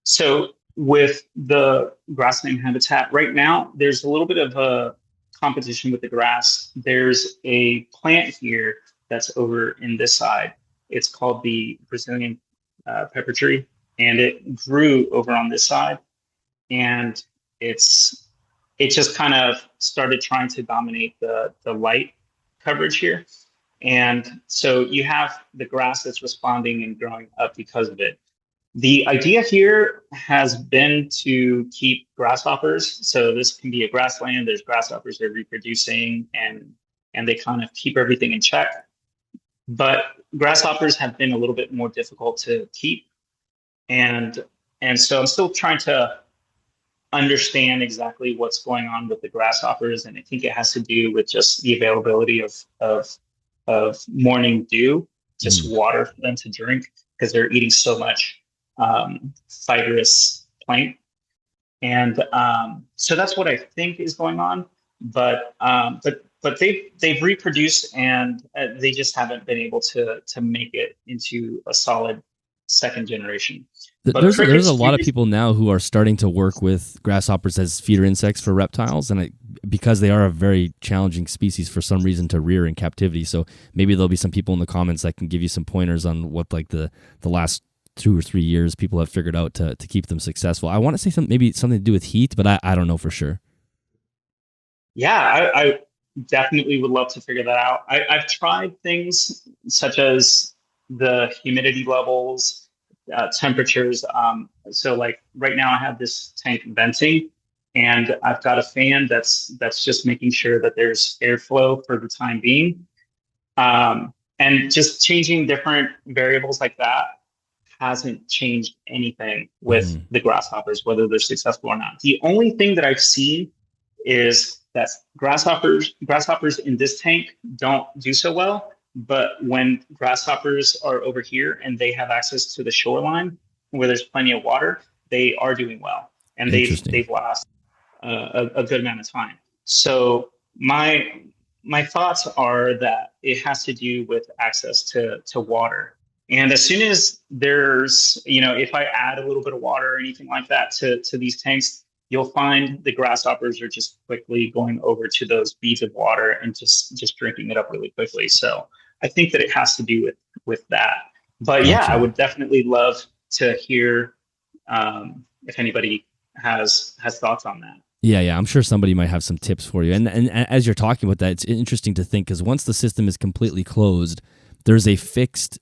[SPEAKER 2] So with the grassland habitat right now, there's a little bit of a competition with the grass. There's a plant here that's over in this side. It's called the Brazilian pepper tree, and it grew over on this side, and it just kind of started trying to dominate the light coverage here. And so you have the grass that's responding and growing up because of it. The idea here has been to keep grasshoppers. So this can be a grassland. There's grasshoppers that are reproducing, and they kind of keep everything in check. But grasshoppers have been a little bit more difficult to keep. And so I'm still trying to understand exactly what's going on with the grasshoppers. And I think it has to do with just the availability of morning dew, just water for them to drink, because they're eating so much fibrous plant. And so that's what I think is going on. But they've reproduced, and they just haven't been able to make it into a solid second generation.
[SPEAKER 1] There's a lot of people now who are starting to work with grasshoppers as feeder insects for reptiles, and because they are a very challenging species for some reason to rear in captivity. So maybe there'll be some people in the comments that can give you some pointers on what like the last 2 or 3 years people have figured out to keep them successful. I want to say maybe something to do with heat, but I don't know for sure.
[SPEAKER 2] Yeah, I definitely would love to figure that out. I've tried things such as the humidity levels, temperatures. So like right now I have this tank venting, and I've got a fan that's just making sure that there's airflow for the time being. And just changing different variables like that hasn't changed anything with the grasshoppers, whether they're successful or not. The only thing that I've seen is that grasshoppers in this tank don't do so well. But when grasshoppers are over here and they have access to the shoreline where there's plenty of water, they are doing well, and they've lasted a good amount of time. So my thoughts are that it has to do with access to water. And as soon as there's, if I add a little bit of water or anything like that to these tanks, you'll find the grasshoppers are just quickly going over to those beads of water and just drinking it up really quickly. So I think that it has to do with that. But yeah, I would definitely love to hear if anybody has thoughts on that.
[SPEAKER 1] Yeah. I'm sure somebody might have some tips for you. And as you're talking about that, it's interesting to think because once the system is completely closed, there's a fixed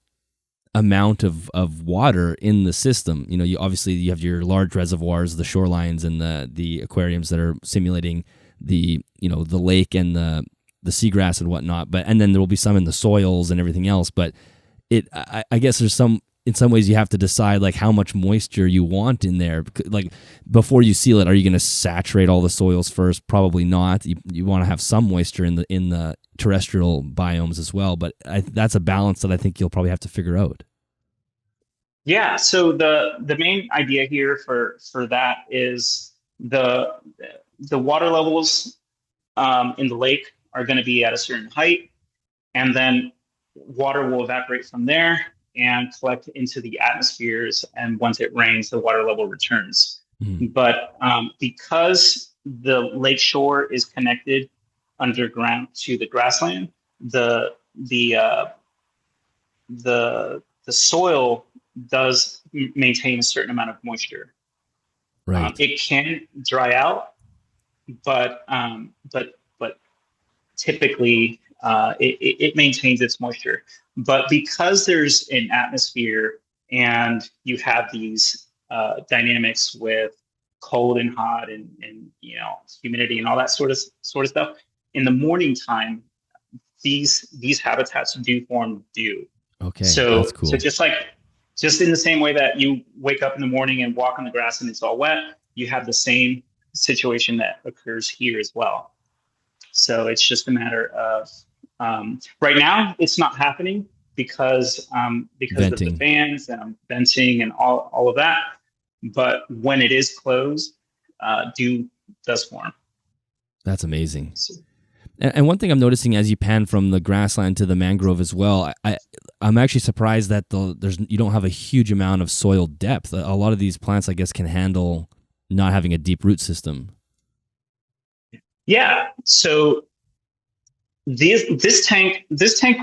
[SPEAKER 1] amount of water in the system. You know, obviously you have your large reservoirs, the shorelines, and the aquariums that are simulating the lake and the seagrass and whatnot. And then there will be some in the soils and everything else. But I guess there's in some ways you have to decide like how much moisture you want in there. Like before you seal it, are you going to saturate all the soils first? Probably not. You want to have some moisture in the terrestrial biomes as well. But that's a balance that I think you'll probably have to figure out.
[SPEAKER 2] Yeah. So the main idea here for that is the water levels in the lake are going to be at a certain height, and then water will evaporate from there and collect into the atmospheres. And once it rains, the water level returns. Mm-hmm. But because the lake shore is connected underground to the grassland, the soil does maintain a certain amount of moisture.
[SPEAKER 1] Right.
[SPEAKER 2] It can dry out, but typically it maintains its moisture. But because there's an atmosphere and you have these dynamics with cold and hot and humidity and all that sort of stuff, in the morning time, these habitats do form dew.
[SPEAKER 1] Okay,
[SPEAKER 2] so
[SPEAKER 1] that's cool.
[SPEAKER 2] So just in the same way that you wake up in the morning and walk on the grass and it's all wet, you have the same situation that occurs here as well. So it's just a matter of right now it's not happening because of the fans and venting and all of that. But when it is closed, dew does form.
[SPEAKER 1] That's amazing. And one thing I'm noticing as you pan from the grassland to the mangrove as well, I'm actually surprised that you don't have a huge amount of soil depth. A lot of these plants, I guess, can handle not having a deep root system.
[SPEAKER 2] Yeah. So this tank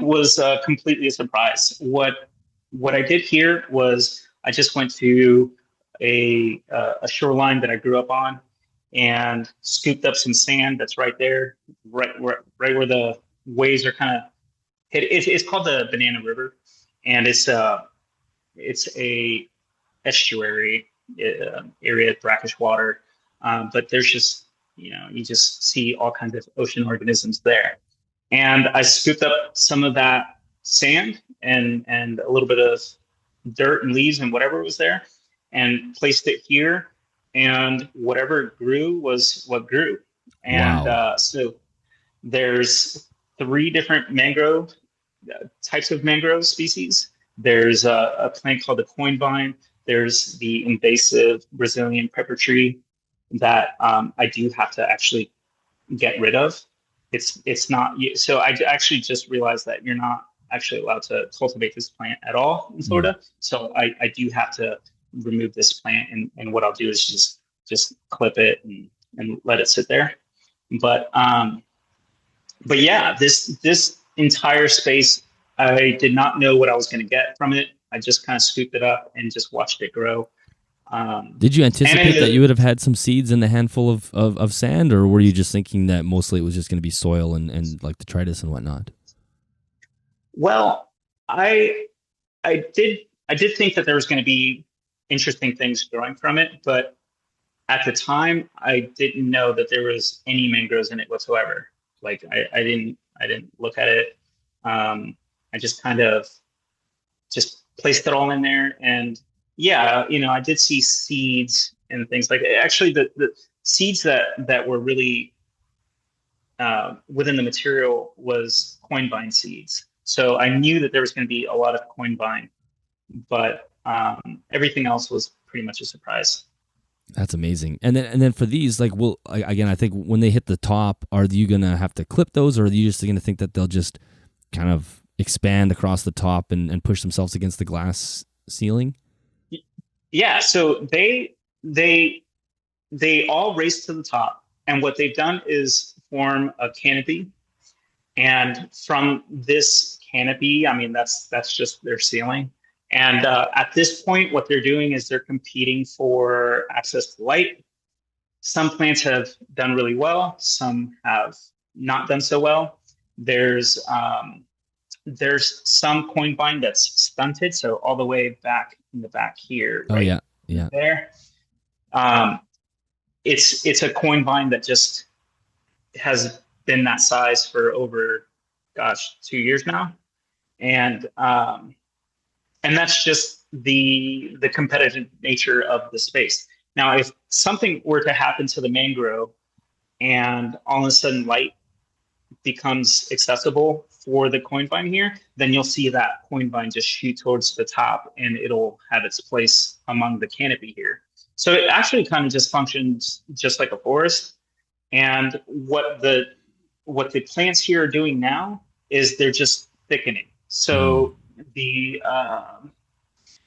[SPEAKER 2] was completely a surprise. What I did here was I just went to a shoreline that I grew up on and scooped up some sand that's right there, right where the waves are kind of hit. It's called the Banana River, and it's a estuary area, brackish water, but there's just you just see all kinds of ocean organisms there. And I scooped up some of that sand and a little bit of dirt and leaves and whatever was there, and placed it here. And whatever grew was what grew. And
[SPEAKER 1] wow.
[SPEAKER 2] So there's 3 different mangrove types of mangrove species. There's a plant called the coin vine. There's the invasive Brazilian pepper tree that I do have to actually get rid of. It's not, so I actually just realized that you're not actually allowed to cultivate this plant at all in Florida. So I do have to remove this plant, and what I'll do is just clip it and let it sit there. But yeah, this entire space, I did not know what I was going to get from it. I just kind of scooped it up and just watched it grow.
[SPEAKER 1] Did you anticipate that you would have had some seeds in the handful of sand, or were you just thinking that mostly it was just going to be soil and like detritus and whatnot?
[SPEAKER 2] Well, I did think that there was going to be interesting things growing from it, but at the time I didn't know that there was any mangroves in it whatsoever. Like I didn't look at it. I just kind of just placed it all in there, and yeah, I did see seeds and things like that. Actually the seeds that were really within the material was coin vine seeds. So I knew that there was going to be a lot of coin vine, but everything else was pretty much a surprise.
[SPEAKER 1] That's amazing. And then for these, like, well, again, I think when they hit the top, are you going to have to clip those, or are you just going to think that they'll just kind of expand across the top and push themselves against the glass ceiling?
[SPEAKER 2] Yeah. So they all race to the top, and what they've done is form a canopy. And from this canopy, I mean, that's just their ceiling. And at this point, what they're doing is they're competing for access to light. some plants have done really well, some have not done so well. There's some coin vine that's stunted, so all the way back in the back here,
[SPEAKER 1] Oh
[SPEAKER 2] right
[SPEAKER 1] yeah, yeah.
[SPEAKER 2] there. Um, it's a coin vine that just has been that size for over, gosh, 2 years now, and and that's just the competitive nature of the space. Now, if something were to happen to the mangrove and all of a sudden light becomes accessible for the coin vine here, then you'll see that coin vine just shoot towards the top and it'll have its place among the canopy here. So it actually kind of just functions just like a forest. And what the plants here are doing now is they're just thickening. So the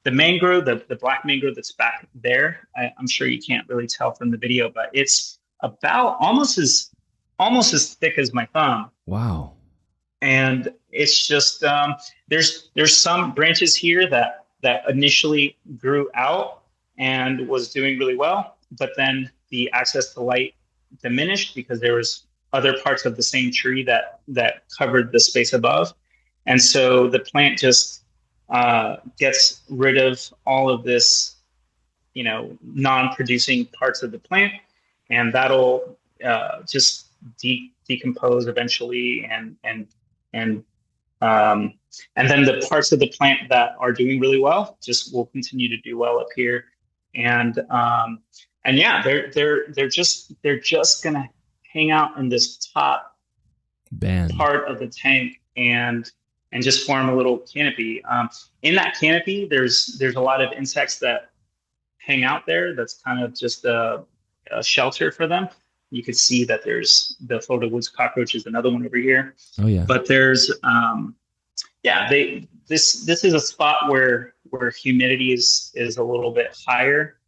[SPEAKER 2] mangrove, the black mangrove that's back there, I'm sure you can't really tell from the video, but it's about almost as thick as my thumb.
[SPEAKER 1] Wow.
[SPEAKER 2] And it's just there's some branches here that initially grew out and was doing really well, but then the access to light diminished because there was other parts of the same tree that covered the space above, and so the plant just gets rid of all of this, non-producing parts of the plant, and that'll just decompose eventually, and then the parts of the plant that are doing really well just will continue to do well up here, and yeah, they're just gonna hang out in this top part of the tank and just form a little canopy. In that canopy, there's a lot of insects that hang out there. That's kind of just a shelter for them. You could see that there's the Florida woods cockroach is another one over here.
[SPEAKER 1] Oh yeah.
[SPEAKER 2] But there's this is a spot where humidity is a little bit higher,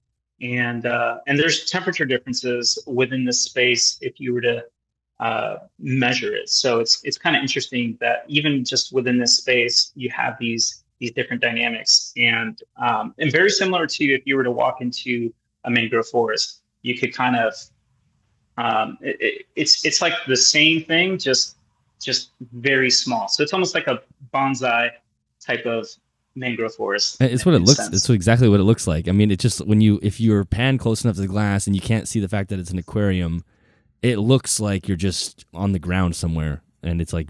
[SPEAKER 2] and there's temperature differences within this space if you were to measure it. So it's kind of interesting that even just within this space you have these different dynamics, and very similar to if you were to walk into a mangrove forest, you could kind of it's like the same thing, just very small. So it's almost like a bonsai type of mangrove forest.
[SPEAKER 1] It's what it looks. It's exactly what it looks like. I mean, it just if you're pan close enough to the glass and you can't see the fact that it's an aquarium, it looks like you're just on the ground somewhere, and it's like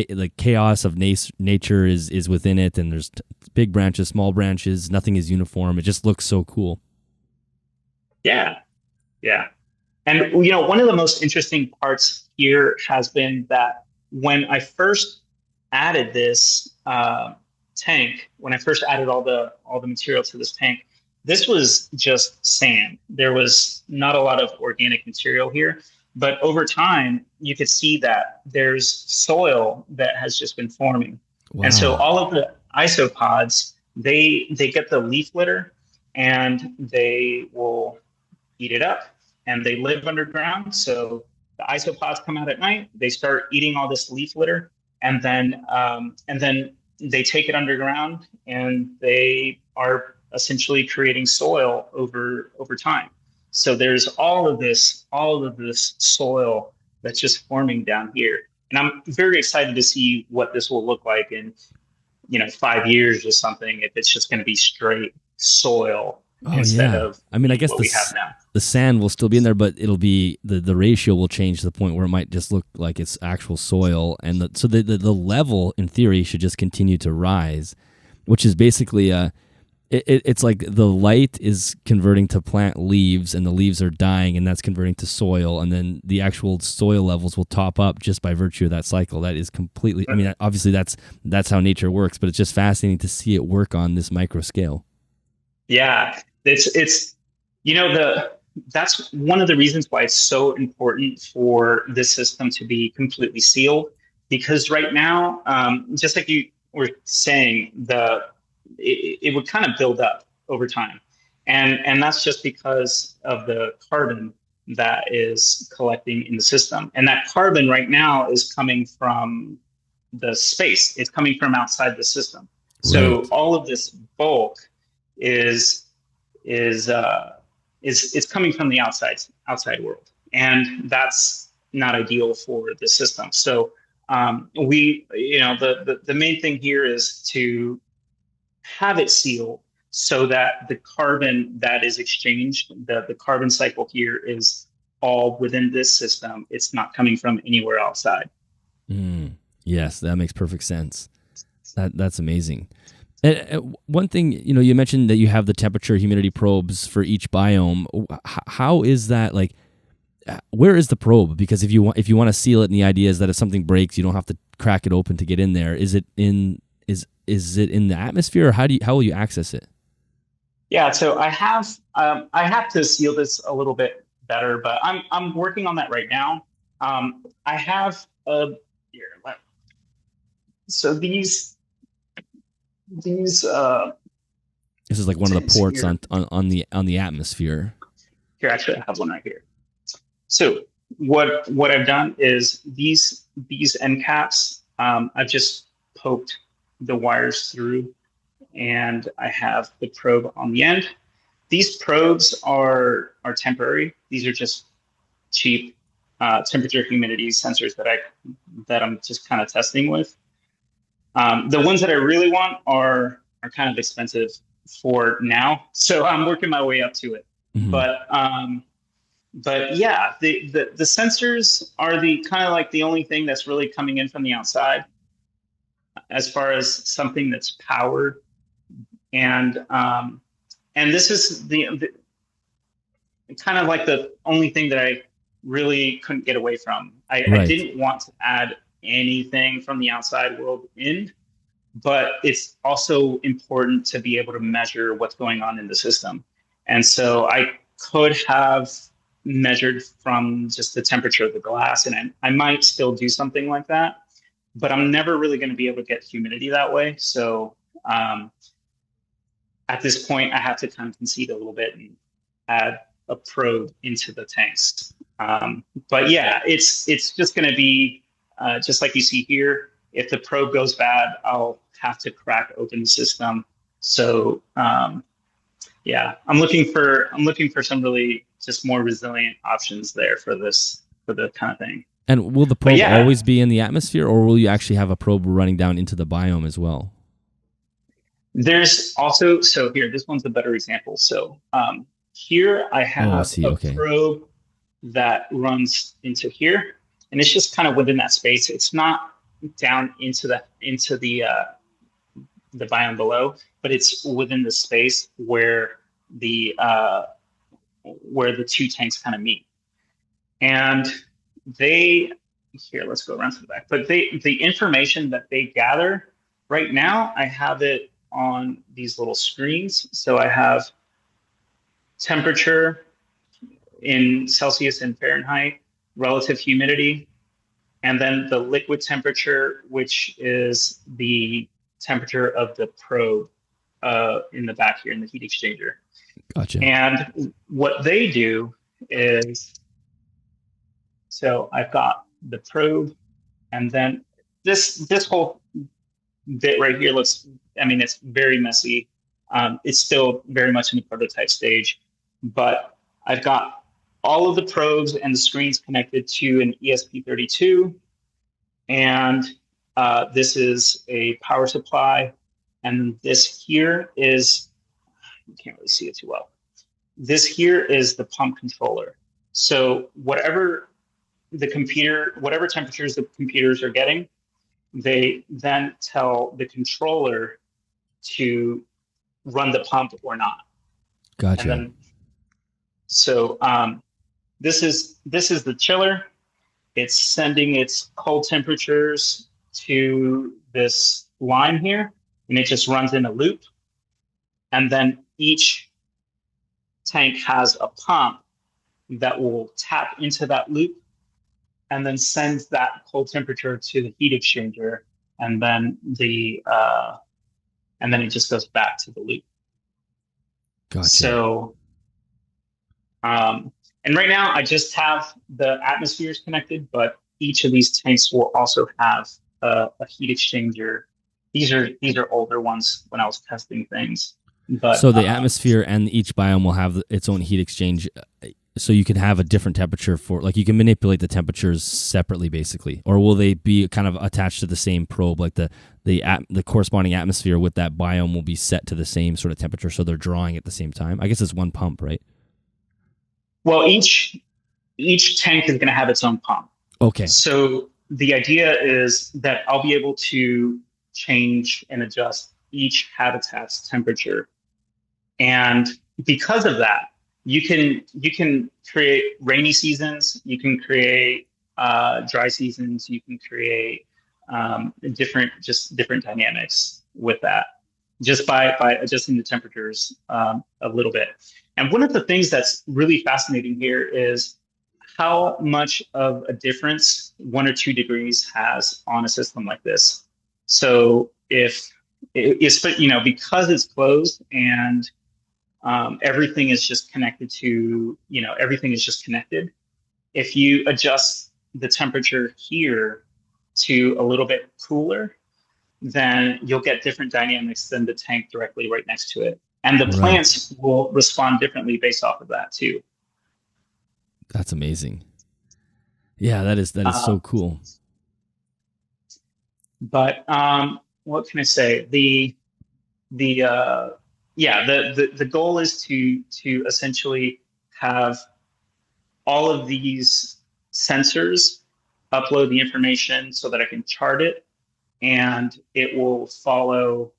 [SPEAKER 1] like chaos of nature is within it, and there's big branches, small branches, nothing is uniform. It just looks so cool.
[SPEAKER 2] Yeah. And one of the most interesting parts here has been that when I first added this tank, when I first added all the material to this tank, this was just sand. There was not a lot of organic material here, but over time you could see that there's soil that has just been forming. Wow. And so all of the isopods, they get the leaf litter and they will eat it up, and they live underground. So the isopods come out at night, they start eating all this leaf litter, and then they take it underground, and they are essentially creating soil over time. So there's all of this soil that's just forming down here. And I'm very excited to see what this will look like in 5 years or something, if it's just going to be straight soil. Instead of, I mean, I guess
[SPEAKER 1] the sand will still be in there, but it'll be the ratio will change to the point where it might just look like it's actual soil, and so the level in theory should just continue to rise, which is basically it's like the light is converting to plant leaves, and the leaves are dying, and that's converting to soil, and then the actual soil levels will top up just by virtue of that cycle. That is completely. I mean, obviously that's how nature works, but it's just fascinating to see it work on this micro scale.
[SPEAKER 2] Yeah, it's that's one of the reasons why it's so important for this system to be completely sealed, because right now, just like you were saying, it would kind of build up over time, and that's just because of the carbon that is collecting in the system, and that carbon right now is coming from the space. It's coming from outside the system. Right. So all of this bulk is is coming from the outside world, and that's not ideal for the system. So the main thing here is to have it sealed so that the carbon that is exchanged, the carbon cycle here is all within this system. It's not coming from anywhere outside.
[SPEAKER 1] Yes, that makes perfect sense. That's amazing. And one thing, you mentioned that you have the temperature humidity probes for each biome. How is that, like, where is the probe? Because if you want to seal it, and the idea is that if something breaks, you don't have to crack it open to get in there. Is it in the atmosphere, or how will you access it?
[SPEAKER 2] Yeah, so I have to seal this a little bit better, but I'm working on that right now. I have here. So these this
[SPEAKER 1] is like one of the ports on the atmosphere.
[SPEAKER 2] Here, actually, I have one right here. So what I've done is these end caps, I've just poked the wires through, and I have the probe on the end. These probes are temporary. These are just cheap temperature humidity sensors that I'm just kind of testing with. The ones that I really want are kind of expensive for now, so I'm working my way up to it. Mm-hmm. But yeah, the sensors are the kind of like the only thing that's really coming in from the outside, as far as something that's powered, and this is the kind of like the only thing that I really couldn't get away from. I didn't want to add anything from the outside world in, but it's also important to be able to measure what's going on in the system. And so I could have measured from just the temperature of the glass, and I might still do something like that, but I'm never really going to be able to get humidity that way. So at this point, I have to kind of concede a little bit and add a probe into the tanks. But yeah, it's just going to be just like you see here. If the probe goes bad, I'll have to crack open the system. So yeah, I'm looking for some really just more resilient options there for the kind of thing.
[SPEAKER 1] And will the probe always be in the atmosphere, or will you actually have a probe running down into the biome as well?
[SPEAKER 2] There's also, so here, this one's a better example. So here I have a probe that runs into here, and it's just kind of within that space. It's not down into the biome below, but it's within the space where the two tanks kind of meet. And let's go around to the back. But the information that they gather right now, I have it on these little screens. So I have temperature in Celsius and Fahrenheit, relative humidity, and then the liquid temperature, which is the temperature of the probe in the back here in the heat exchanger.
[SPEAKER 1] Gotcha.
[SPEAKER 2] And what they do is, so I've got the probe, and then this whole bit right here looks, it's very messy. It's still very much in the prototype stage, but I've got all of the probes and the screens connected to an ESP32, and this is a power supply, and this here is, you can't really see it too well. This here is the pump controller. So whatever temperatures the computers are getting, they then tell the controller to run the pump or not.
[SPEAKER 1] Gotcha.
[SPEAKER 2] And then, so this is the chiller. It's sending its cold temperatures to this line here, and it just runs in a loop. And then each tank has a pump that will tap into that loop and then sends that cold temperature to the heat exchanger, and then it just goes back to the loop.
[SPEAKER 1] Gotcha.
[SPEAKER 2] So, and right now I just have the atmospheres connected, but each of these tanks will also have a heat exchanger. These are older ones when I was testing things. But
[SPEAKER 1] So the atmosphere and each biome will have its own heat exchange. So you can have a different temperature for, like, you can manipulate the temperatures separately, basically, or will they be kind of attached to the same probe? Like the corresponding atmosphere with that biome will be set to the same sort of temperature, so they're drawing at the same time. I guess it's one pump, right?
[SPEAKER 2] well, each tank is going to have its own pump.
[SPEAKER 1] Okay.
[SPEAKER 2] So the idea is that I'll be able to change and adjust each habitat's temperature. And because of that, you can create rainy seasons, you can create dry seasons, you can create different dynamics with that, just by adjusting the temperatures a little bit. And one of the things that's really fascinating here is how much of a difference 1 or 2 degrees has on a system like this. So if it's, because it's closed and everything is just connected to, everything is just connected. If you adjust the temperature here to a little bit cooler, then you'll get different dynamics than the tank directly right next to it. And the plants will respond differently based off of that too.
[SPEAKER 1] That's amazing. Yeah, that is so cool.
[SPEAKER 2] But what can I say? The goal is to essentially have all of these sensors upload the information so that I can chart it, and it will follow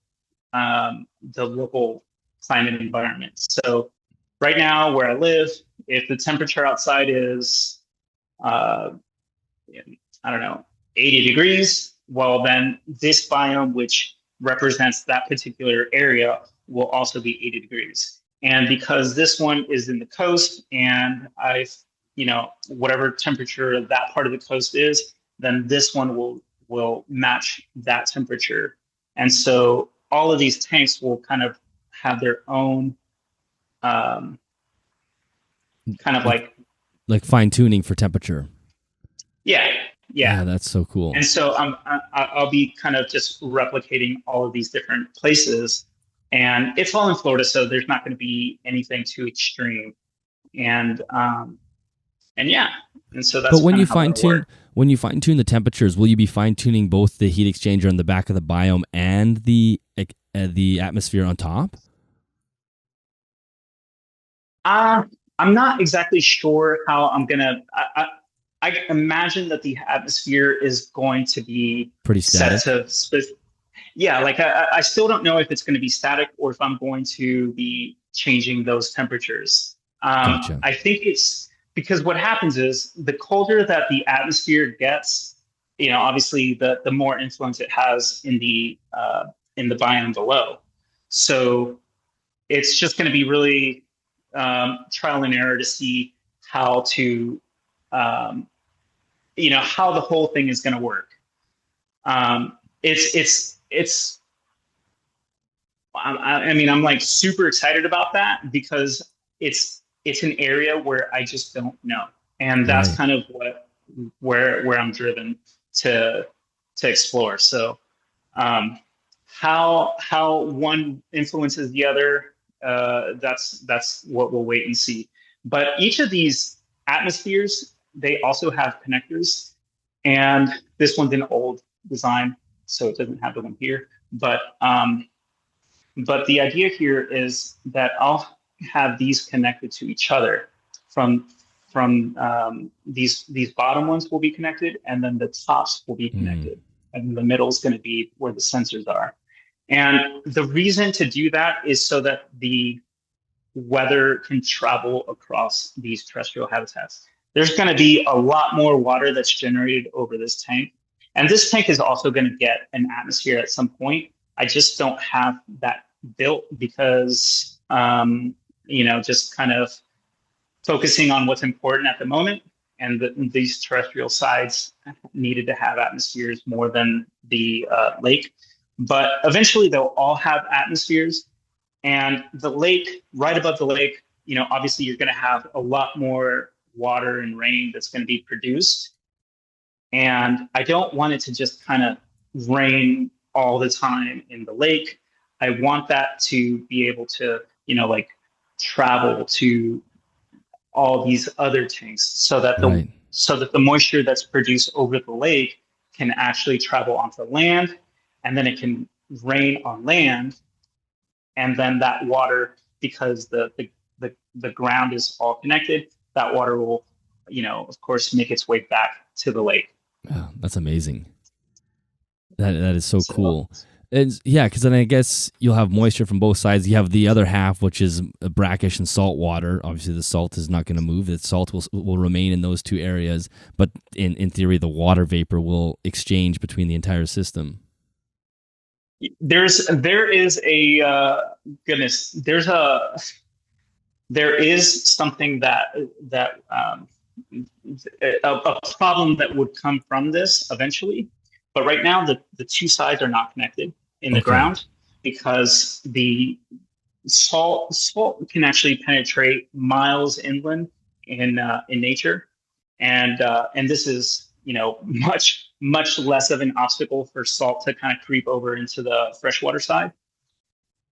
[SPEAKER 2] the local climate environment. So right now where I live, if the temperature outside is, I don't know, 80 degrees, well, then this biome, which represents that particular area, will also be 80 degrees. And because this one is in the coast and whatever temperature that part of the coast is, then this one will match that temperature. And so all of these tanks will kind of have their own kind of
[SPEAKER 1] like fine tuning for temperature.
[SPEAKER 2] Yeah,
[SPEAKER 1] that's so cool.
[SPEAKER 2] And so I'll be kind of just replicating all of these different places, and it's all in Florida, so there's not going to be anything too extreme. And so that's.
[SPEAKER 1] But when you fine tune the temperatures, will you be fine tuning both the heat exchanger on the back of the biome and the atmosphere on top?
[SPEAKER 2] I'm not exactly sure how I'm gonna. I imagine that the atmosphere is going to be
[SPEAKER 1] pretty static.
[SPEAKER 2] I still don't know if it's going to be static or if I'm going to be changing those temperatures.
[SPEAKER 1] Gotcha.
[SPEAKER 2] I think it's because what happens is the colder that the atmosphere gets, obviously the more influence it has in the biome below. So it's just going to be really trial and error to see how to how the whole thing is going to work. I'm like super excited about that because it's an area where I just don't know, and that's kind of where I'm driven to explore. So how one influences the other, that's what we'll wait and see. But each of these atmospheres, they also have connectors, and this one's an old design, so it doesn't have the one here. But the idea here is that I'll have these connected to each other. From these bottom ones will be connected, and then the tops will be connected, and the middle is going to be where the sensors are. And the reason to do that is so that the weather can travel across these terrestrial habitats. There's going to be a lot more water that's generated over this tank. And this tank is also going to get an atmosphere at some point. I just don't have that built because, just kind of focusing on what's important at the moment. And these terrestrial sides needed to have atmospheres more than the lake. But eventually they'll all have atmospheres. And the lake, right above the lake, obviously you're going to have a lot more water and rain that's going to be produced. And I don't want it to just kind of rain all the time in the lake. I want that to be able to, like travel to all these other tanks so that
[SPEAKER 1] Right.
[SPEAKER 2] the moisture that's produced over the lake can actually travel onto land, and then it can rain on land, and then that water, because the ground is all connected, that water will, of course, make its way back to the lake.
[SPEAKER 1] Oh, that's amazing. That is so
[SPEAKER 2] So
[SPEAKER 1] cool. And yeah, because then I guess you'll have moisture from both sides. You have the other half, which is brackish and salt water. Obviously, the salt is not going to move. The salt will remain in those two areas. But in theory, the water vapor will exchange between the entire system.
[SPEAKER 2] there is a goodness, there is something that a problem that would come from this eventually. But right now, the two sides are not connected in the
[SPEAKER 1] Okay.
[SPEAKER 2] ground because the salt can actually penetrate miles inland in nature, and this is much less of an obstacle for salt to kind of creep over into the freshwater side.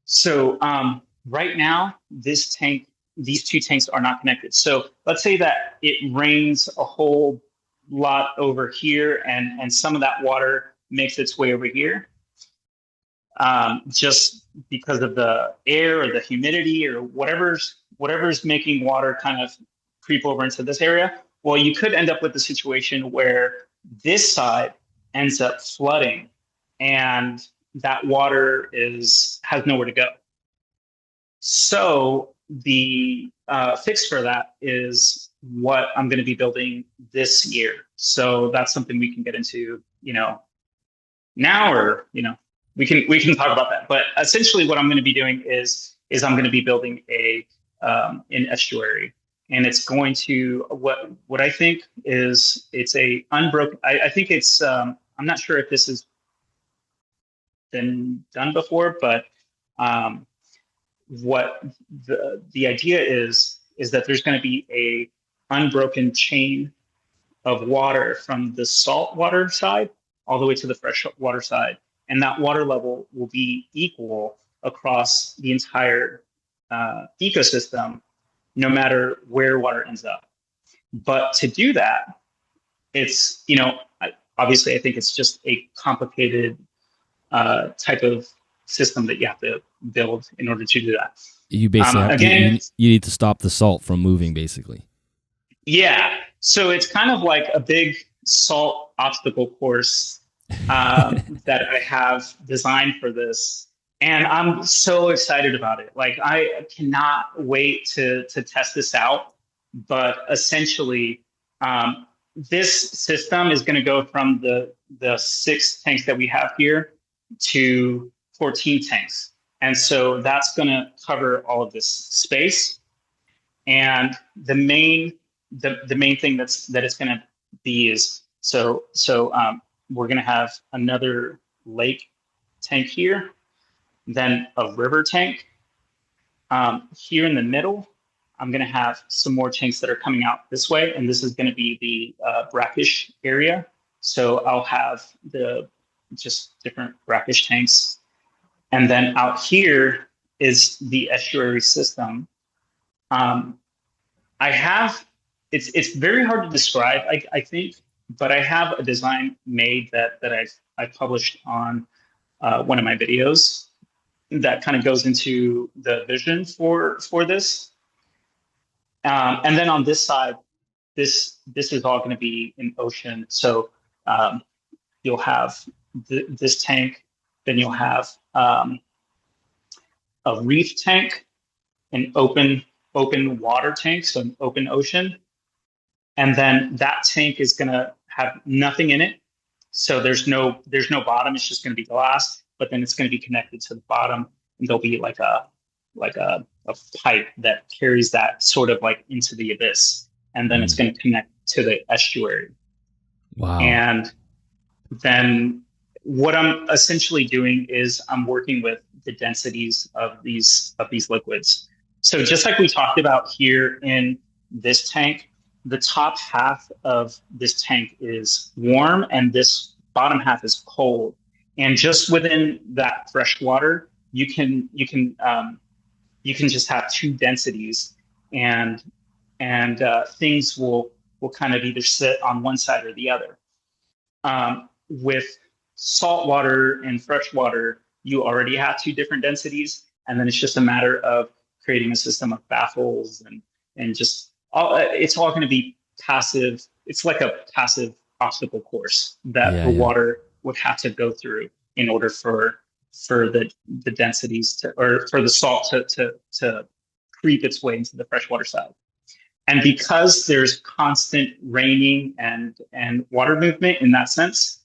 [SPEAKER 2] So right now, these two tanks are not connected. So let's say that it rains a whole lot over here, and some of that water makes its way over here, just because of the air or the humidity or whatever's making water kind of creep over into this area. Well, you could end up with a situation where this side ends up flooding, and that water has nowhere to go. So the fix for that is what I'm going to be building this year. So that's something we can get into, now, or we can talk about that. But essentially, what I'm going to be doing is I'm going to be building an estuary, and it's going to what I think is it's a unbroken. I think it's I'm not sure if this has been done before, but what the idea is that there's going to be a unbroken chain of water from the salt water side all the way to the fresh water side, and that water level will be equal across the entire ecosystem, no matter where water ends up. But to do that, it's obviously I think it's just a complicated type of system that you have to build in order to do that.
[SPEAKER 1] You basically
[SPEAKER 2] Again,
[SPEAKER 1] you need to stop the salt from moving, basically.
[SPEAKER 2] yeah. So it's kind of like a big salt obstacle course that I have designed for this. And I'm so excited about it. Like, I cannot wait to test this out. But essentially, this system is going to go from the 6 tanks that we have here to 14 tanks. And so that's going to cover all of this space. And the main thing that it's going to be is we're going to have another lake tank here, then a river tank. Here in the middle, I'm going to have some more tanks that are coming out this way, and this is going to be the brackish area. So I'll have just different brackish tanks. And then out here is the estuary system. It's very hard to describe, I think, but I have a design made that I've published on one of my videos that kind of goes into the vision for this. And then on this side, this is all going to be an ocean. So you'll have this tank, then you'll have a reef tank, an open water tank, so an open ocean. And then that tank is going to have nothing in it. So there's no bottom. It's just going to be glass, but then it's going to be connected to the bottom, and there'll be like a pipe that carries that sort of like into the abyss. And then it's going to connect to the estuary.
[SPEAKER 1] Wow.
[SPEAKER 2] And then what I'm essentially doing is I'm working with the densities of these liquids. So just like we talked about here in this tank, the top half of this tank is warm and this bottom half is cold. And just within that fresh water, you can just have two densities, and things will kind of either sit on one side or the other. With saltwater and freshwater, you already have two different densities, and then it's just a matter of creating a system of baffles and just it's all going to be passive. It's like a passive obstacle course that the water would have to go through in order for the densities to, or for the salt to creep its way into the freshwater side. And because there's constant raining and water movement in that sense,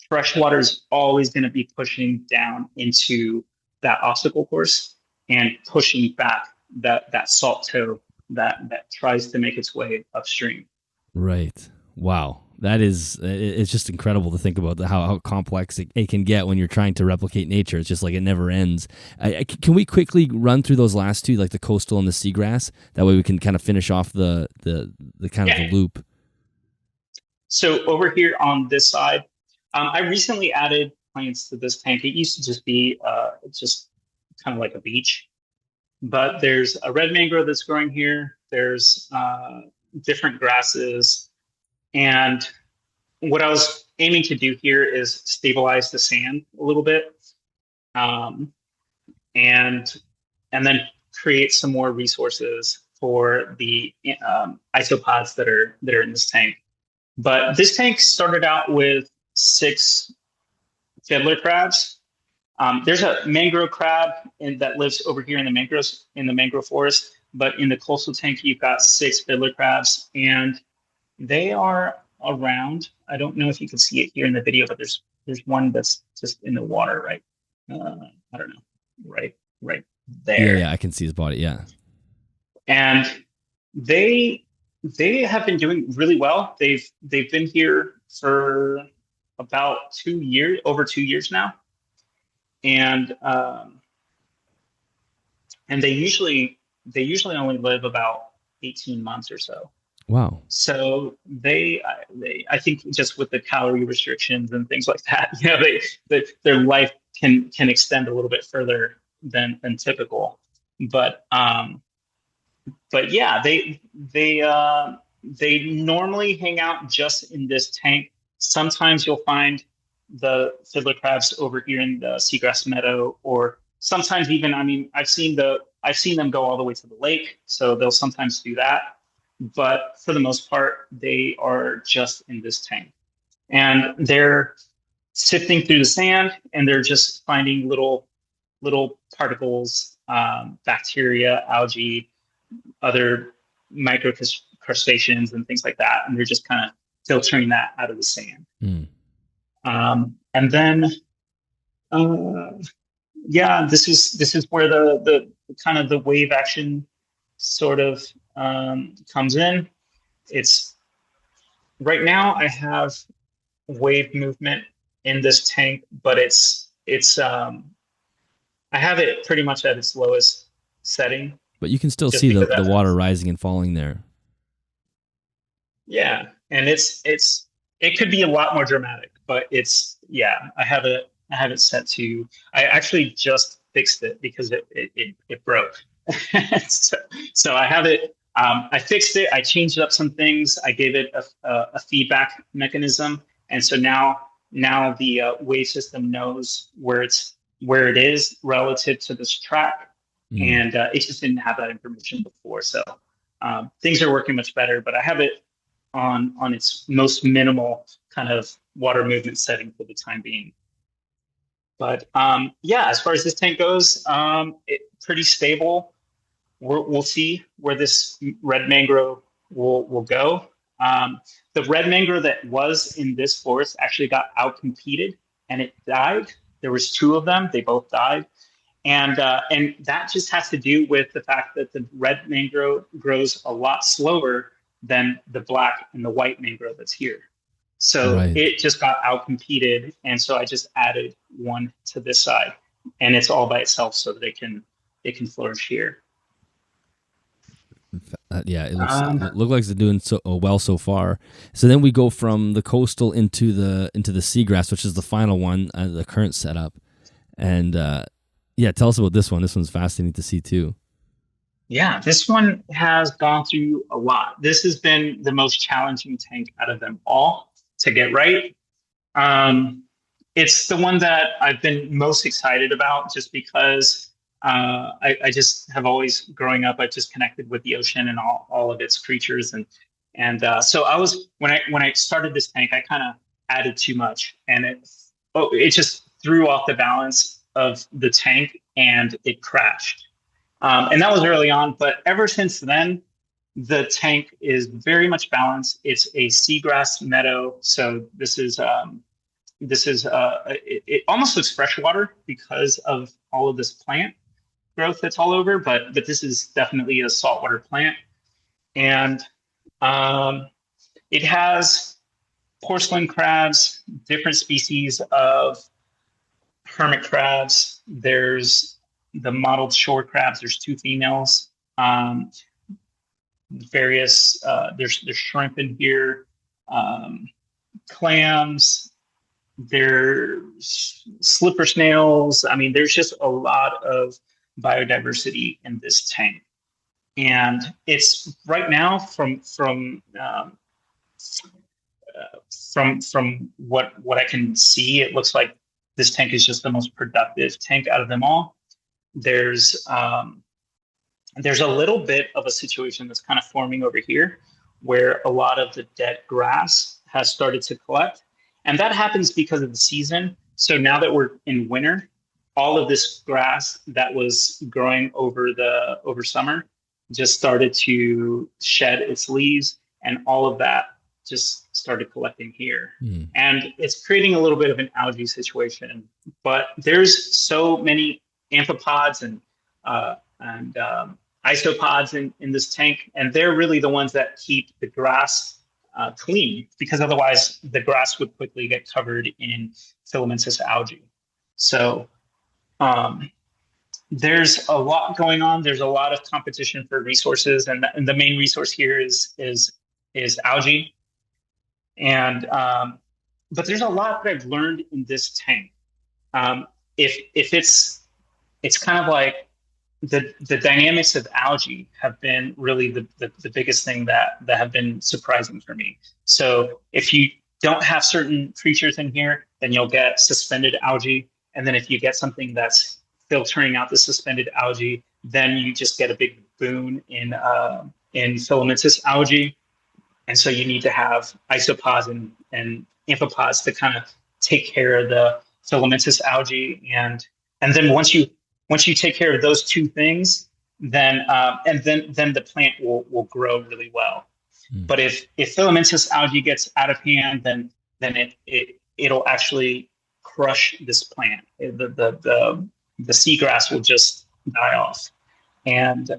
[SPEAKER 2] freshwater is always going to be pushing down into that obstacle course and pushing back that salt toe that tries to make its way upstream.
[SPEAKER 1] Right. Wow. It's just incredible to think about how complex it can get when you're trying to replicate nature. It's just like it never ends. Can we quickly run through those last two, like the coastal and the seagrass? That way we can kind of finish off the kind of the loop.
[SPEAKER 2] So over here on this side, I recently added plants to this tank. It used to just be just kind of like a beach, but there's a red mangrove that's growing here. There's different grasses. And what I was aiming to do here is stabilize the sand a little bit, and then create some more resources for the isopods that are in this tank. But this tank started out with 6 fiddler crabs. There's a mangrove crab that lives over here in the mangrove forest, but in the coastal tank you've got 6 fiddler crabs, and they are around. I don't know if you can see it here in the video, but there's one that's just in the water, right? I don't know, right there.
[SPEAKER 1] Yeah, I can see his body. Yeah,
[SPEAKER 2] and they have been doing really well. They've been here for about 2 years, over 2 years now, and they usually only live about 18 months or so.
[SPEAKER 1] Wow.
[SPEAKER 2] So they I think just with the calorie restrictions and things like that, their life can extend a little bit further than typical. But yeah, they normally hang out just in this tank. Sometimes you'll find the fiddler crabs over here in the Seagrass Meadow, or sometimes even, I've seen them go all the way to the lake, so they'll sometimes do that. But for the most part, they are just in this tank, and they're sifting through the sand, and they're just finding little particles, bacteria, algae, other micro crustaceans, and things like that, and they're just kind of filtering that out of the sand. And then, this is where the kind of the wave action sort of comes in. It's right now I have wave movement in this tank, but it's I have it pretty much at its lowest setting. But
[SPEAKER 1] you can still see the water rising and falling there.
[SPEAKER 2] Yeah, and it could be a lot more dramatic, but I have it set to. I actually just fixed it because it broke. so I have it. I fixed it. I changed up some things. I gave it a feedback mechanism, and so now the wave system knows where it is relative to this track, and it just didn't have that information before. So things are working much better. But I have it on its most minimal kind of water movement setting for the time being. But as far as this tank goes, it's pretty stable. We'll see where this red mangrove will go. The red mangrove that was in this forest actually got outcompeted and it died. There was 2 of them. They both died. And that just has to do with the fact that the red mangrove grows a lot slower than the black and the white mangrove that's here. So It just got outcompeted. And so I just added one to this side, and it's all by itself so that it can flourish here.
[SPEAKER 1] It looks like it's doing so well so far. So then we go from the coastal into the seagrass, which is the final one, the current setup, and Yeah, tell us about this one. This one's fascinating to see too.
[SPEAKER 2] Yeah, this one has gone through a lot. This has been the most challenging tank out of them all to get right. Um, it's the one that I've been most excited about just because I just have always, growing up, I've just connected with the ocean and all of its creatures. And so I was, when I started this tank, I kind of added too much and it just threw off the balance of the tank and it crashed. And that was early on, but ever since then, the tank is very much balanced. It's a seagrass meadow, so it almost looks freshwater because of all of this plant growth that's all over, but this is definitely a saltwater plant, and um, it has porcelain crabs, different species of hermit crabs. There's the mottled shore crabs. There's two females. Various there's shrimp in here, clams. There's slipper snails. I mean, there's just a lot of biodiversity in this tank, and it's right now from what I can see, it looks like this tank is just the most productive tank out of them all. There's a little bit of a situation that's kind of forming over here where a lot of the dead grass has started to collect. And that happens because of the season. So now that we're in winter, all of this grass that was growing over summer just started to shed its leaves, and all of that just started collecting here. And it's creating a little bit of an algae situation. But there's so many amphipods and isopods in this tank, and they're really the ones that keep the grass clean, because otherwise the grass would quickly get covered in filamentous algae. So there's a lot going on. There's a lot of competition for resources, and the main resource here is algae. And but there's a lot that I've learned in this tank. If it's kind of like the dynamics of algae have been really the biggest thing that have been surprising for me. So if you don't have certain creatures in here, then you'll get suspended algae. And then if you get something that's filtering out the suspended algae, then you just get a big boon in filamentous algae. And so you need to have isopods and amphipods to kind of take care of the filamentous algae. And then once you take care of those two things, then the plant will grow really well. But if filamentous algae gets out of hand, then it'll actually crush this plant. The seagrass will just die off. And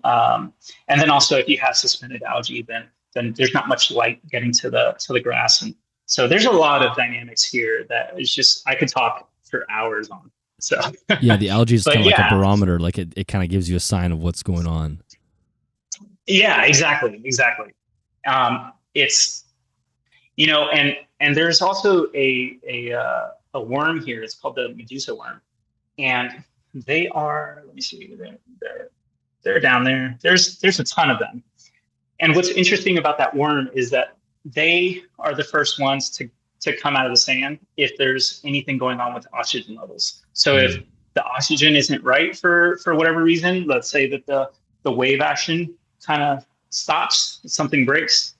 [SPEAKER 2] then also, if you have suspended algae, then there's not much light getting to the grass. And so there's a lot of dynamics here that is just, I could talk for hours on. So
[SPEAKER 1] yeah, the algae is kind of like a barometer, like it kind of gives you a sign of what's going on.
[SPEAKER 2] Yeah, exactly. It's, and there's also a worm here. It's called the Medusa worm, and they are, let me see, they're down there. There's a ton of them. And what's interesting about that worm is that they are the first ones to come out of the sand if there's anything going on with oxygen levels. So if the oxygen isn't right for whatever reason, let's say that the wave action kind of stops, something breaks,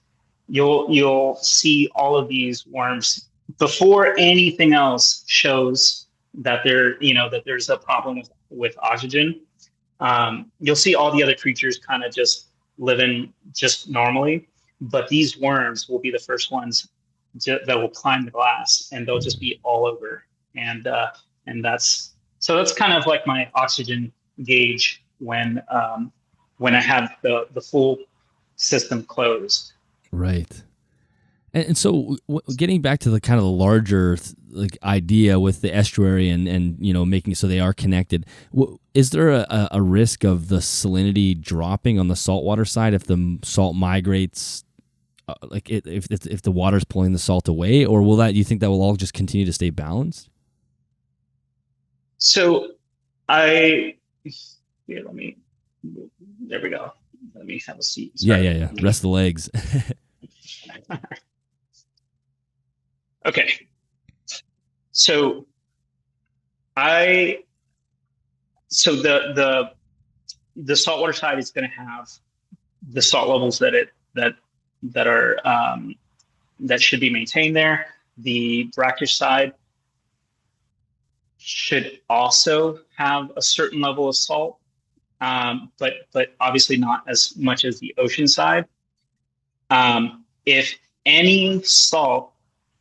[SPEAKER 2] you'll see all of these worms before anything else shows that there's a problem with oxygen. You'll see all the other creatures kind of just living just normally, but these worms will be the first ones that will climb the glass, and they'll just be all over. And that's kind of like my oxygen gauge when I have the full system closed.
[SPEAKER 1] Right. And so getting back to the kind of the larger idea with the estuary and making it so they are connected, is there a risk of the salinity dropping on the saltwater side if the salt migrates? If the water's pulling the salt away, or you think that will all just continue to stay balanced?
[SPEAKER 2] So I here, let me. There we go. Let me have a seat.
[SPEAKER 1] Yeah. Rest the legs.
[SPEAKER 2] Okay. So I so the saltwater side is going to have the salt levels that are that should be maintained there. The brackish side should also have a certain level of salt, but obviously not as much as the ocean side. If any salt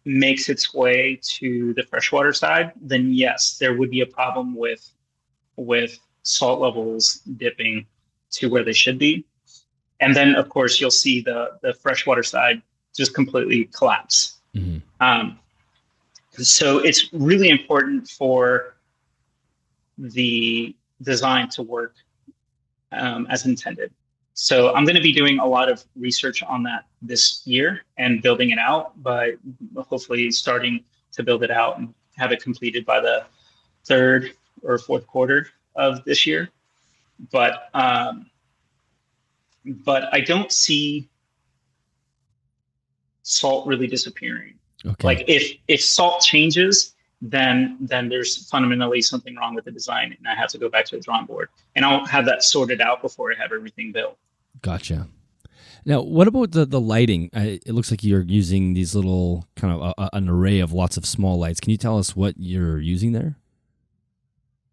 [SPEAKER 2] makes its way to the freshwater side, then yes, there would be a problem with salt levels dipping to where they should be. And then, of course, you'll see the freshwater side just completely collapse. Mm-hmm. So it's really important for the design to work as intended. So I'm going to be doing a lot of research on that this year and building it out, but hopefully starting to build it out and have it completed by the third or fourth quarter of this year. But I don't see salt really disappearing. Okay. Like if salt changes, then there's fundamentally something wrong with the design, and I have to go back to the drawing board, and I'll have that sorted out before I have everything built.
[SPEAKER 1] Gotcha. Now, what about the lighting? It looks like you're using these little kind of an array of lots of small lights. Can you tell us what you're using there?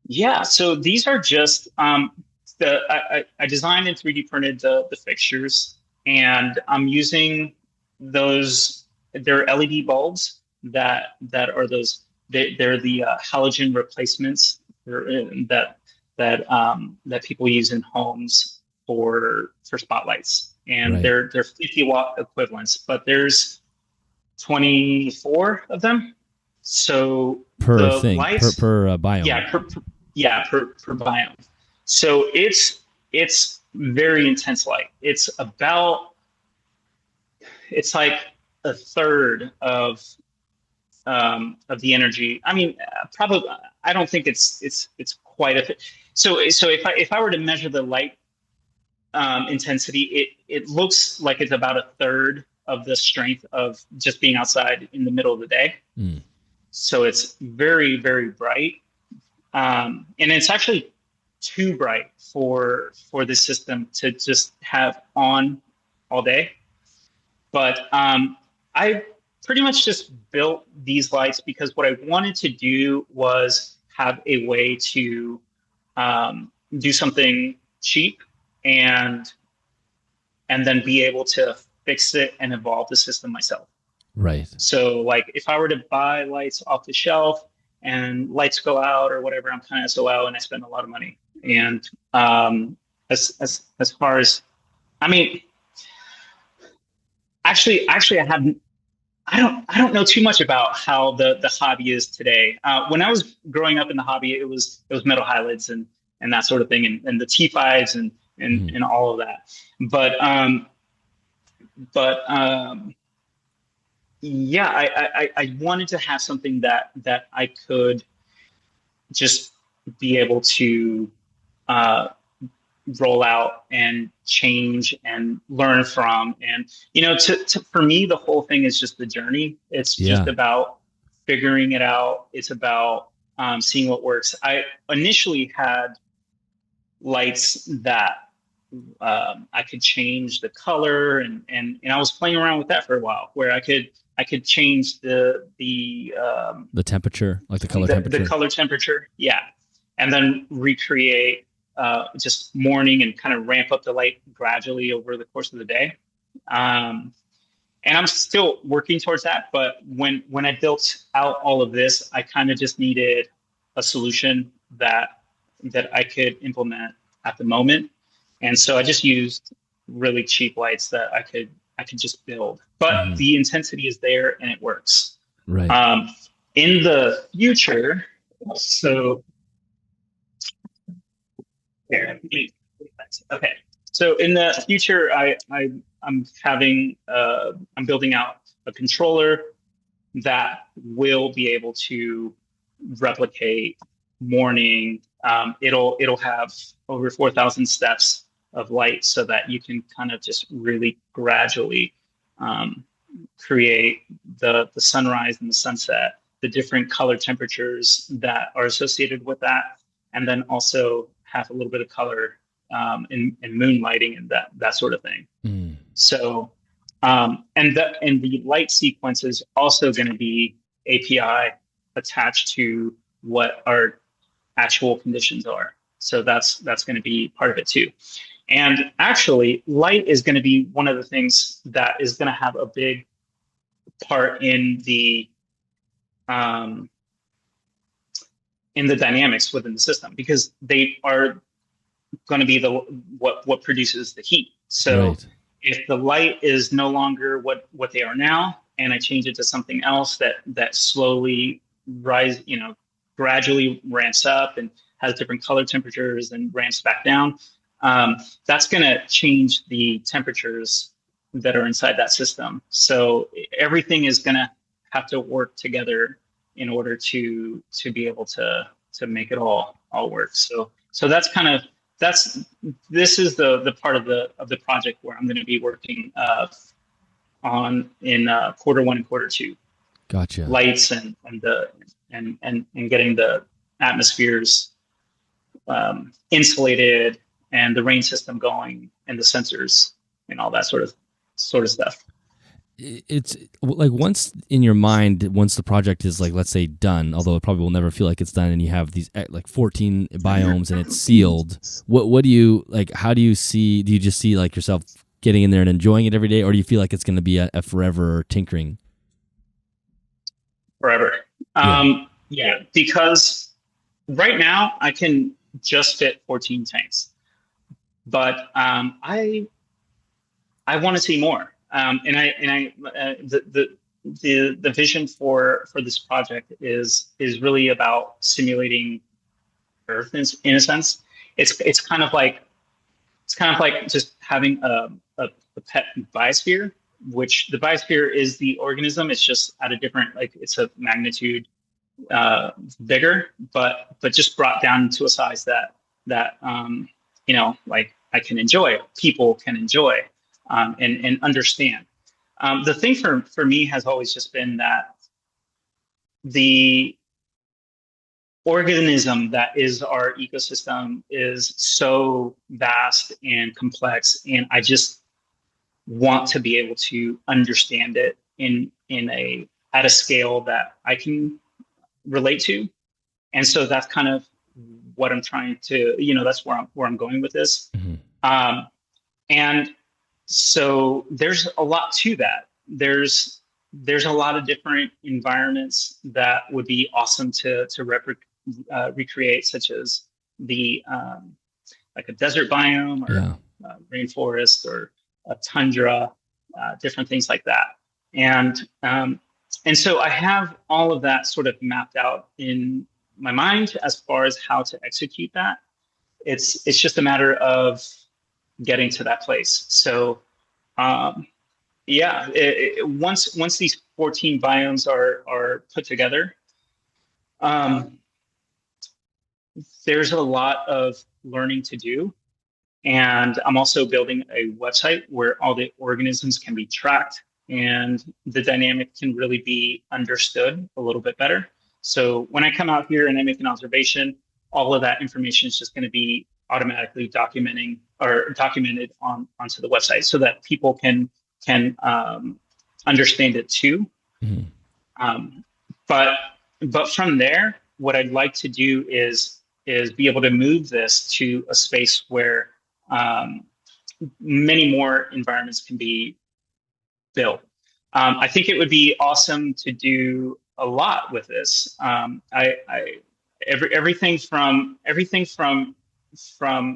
[SPEAKER 2] Yeah, so these are just I designed and 3D printed the fixtures, and I'm using those. They're LED bulbs that are those. They're the halogen replacements that people use in homes for spotlights, and right. They're 50-watt equivalents, but there's 24 of them. So
[SPEAKER 1] per thing, lights, per biome.
[SPEAKER 2] Yeah, per biome. So it's very intense light. It's like a third of the energy. I mean, probably. I don't think it's quite a. So if I were to measure the light intensity, it looks like it's about a third of the strength of just being outside in the middle of the day. Mm. So it's very, very bright, and it's actually too bright for the system to just have on all day. But I pretty much just built these lights because what I wanted to do was have a way to do something cheap and then be able to fix it and evolve the system myself.
[SPEAKER 1] Right.
[SPEAKER 2] So like if I were to buy lights off the shelf and lights go out or whatever, I'm kind of SOL and I spend a lot of money. And as far as, I mean, actually I don't know too much about how the hobby is today. When I was growing up in the hobby, it was metal halides and that sort of thing, and the T5s and all of that. But yeah, I wanted to have something that I could just be able to roll out and change and learn from. And, for me, the whole thing is just the journey. It's just about figuring it out. It's about seeing what works. I initially had lights that I could change the color and I was playing around with that for a while, where I could change the
[SPEAKER 1] temperature, like the color temperature.
[SPEAKER 2] The color temperature, yeah, and then recreate just morning and kind of ramp up the light gradually over the course of the day. And I'm still working towards that. But when I built out all of this, I kind of just needed a solution that I could implement at the moment. And so I just used really cheap lights that I could just build. But the intensity is there and it works.
[SPEAKER 1] Right.
[SPEAKER 2] In the future, so here, okay. So in the future, I'm building out a controller that will be able to replicate morning, it'll have over 4,000 steps of light, so that you can kind of just really gradually create the sunrise and the sunset, the different color temperatures that are associated with that, and then also have a little bit of color in moonlighting and that sort of thing.
[SPEAKER 1] Mm.
[SPEAKER 2] So, and the light sequence is also going to be API attached to what our actual conditions are. So that's going to be part of it too. And actually, light is going to be one of the things that is going to have a big part in the dynamics within the system, because they are going to be what produces the heat. So
[SPEAKER 1] Right.
[SPEAKER 2] if the light is no longer what they are now, and I change it to something else that slowly gradually ramps up and has different color temperatures and ramps back down, that's going to change the temperatures that are inside that system. So everything is going to have to work together in order to be able to make it all work. So that's this is the part of the project where I'm going to be working on in quarter one and quarter two.
[SPEAKER 1] Gotcha.
[SPEAKER 2] Lights and getting the atmospheres insulated and the rain system going and the sensors and all that sort of stuff.
[SPEAKER 1] It's like, once in your mind, once the project is, like, let's say done, although it probably will never feel like it's done, and you have these like 14 biomes and it's sealed, what do you like? How do you just see like yourself getting in there and enjoying it every day, or do you feel like it's going to be a forever tinkering?
[SPEAKER 2] Forever. Yeah, because right now I can just fit 14 tanks, but I want to see more. The vision for this project is really about simulating Earth in a sense. It's kind of like just having a pet biosphere, which the biosphere is the organism. It's just at a different, like, it's a magnitude bigger, but just brought down to a size that like I can enjoy, people can enjoy. And understand. The thing for me has always just been that the organism that is our ecosystem is so vast and complex, and I just want to be able to understand it at a scale that I can relate to. And so that's kind of what I'm trying to, that's where I'm going with this. Mm-hmm. And so there's a lot to that. There's a lot of different environments that would be awesome to recreate, such as the like a desert biome or rainforest or a tundra, different things like that. And so I have all of that sort of mapped out in my mind as far as how to execute that. It's just a matter of getting to that place. So, once these 14 biomes are put together, there's a lot of learning to do. And I'm also building a website where all the organisms can be tracked and the dynamic can really be understood a little bit better. So when I come out here and I make an observation, all of that information is just going to be automatically documented onto the website, so that people can understand it too. Mm-hmm. But from there, what I'd like to do is be able to move this to a space where many more environments can be built. I think it would be awesome to do a lot with this. Everything from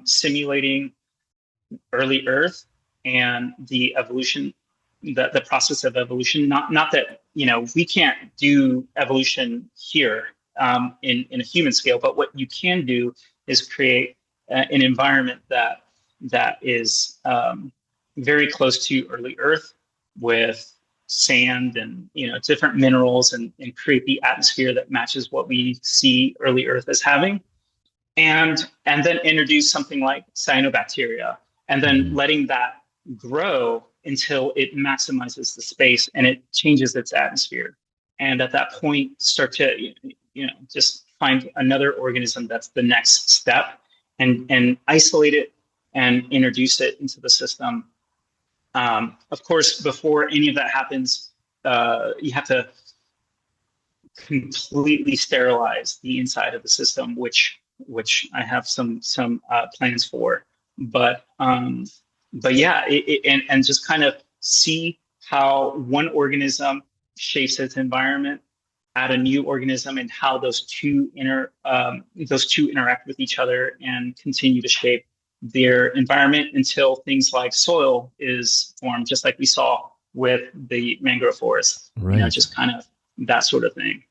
[SPEAKER 2] simulating early Earth and the evolution, the process of evolution. Not that we can't do evolution here in a human scale, but what you can do is create an environment that is very close to early Earth, with sand and different minerals and create the atmosphere that matches what we see early Earth as having, and then introduce something like cyanobacteria, and then letting that grow until it maximizes the space and it changes its atmosphere. And at that point, start to just find another organism that's the next step, and isolate it and introduce it into the system. Of course, before any of that happens, you have to completely sterilize the inside of the system, which I have some plans for. But yeah, and just kind of see how one organism shapes its environment, add a new organism, and how those two interact with each other and continue to shape their environment until things like soil is formed, just like we saw with the mangrove forest.
[SPEAKER 1] Right.
[SPEAKER 2] Just kind of that sort of thing.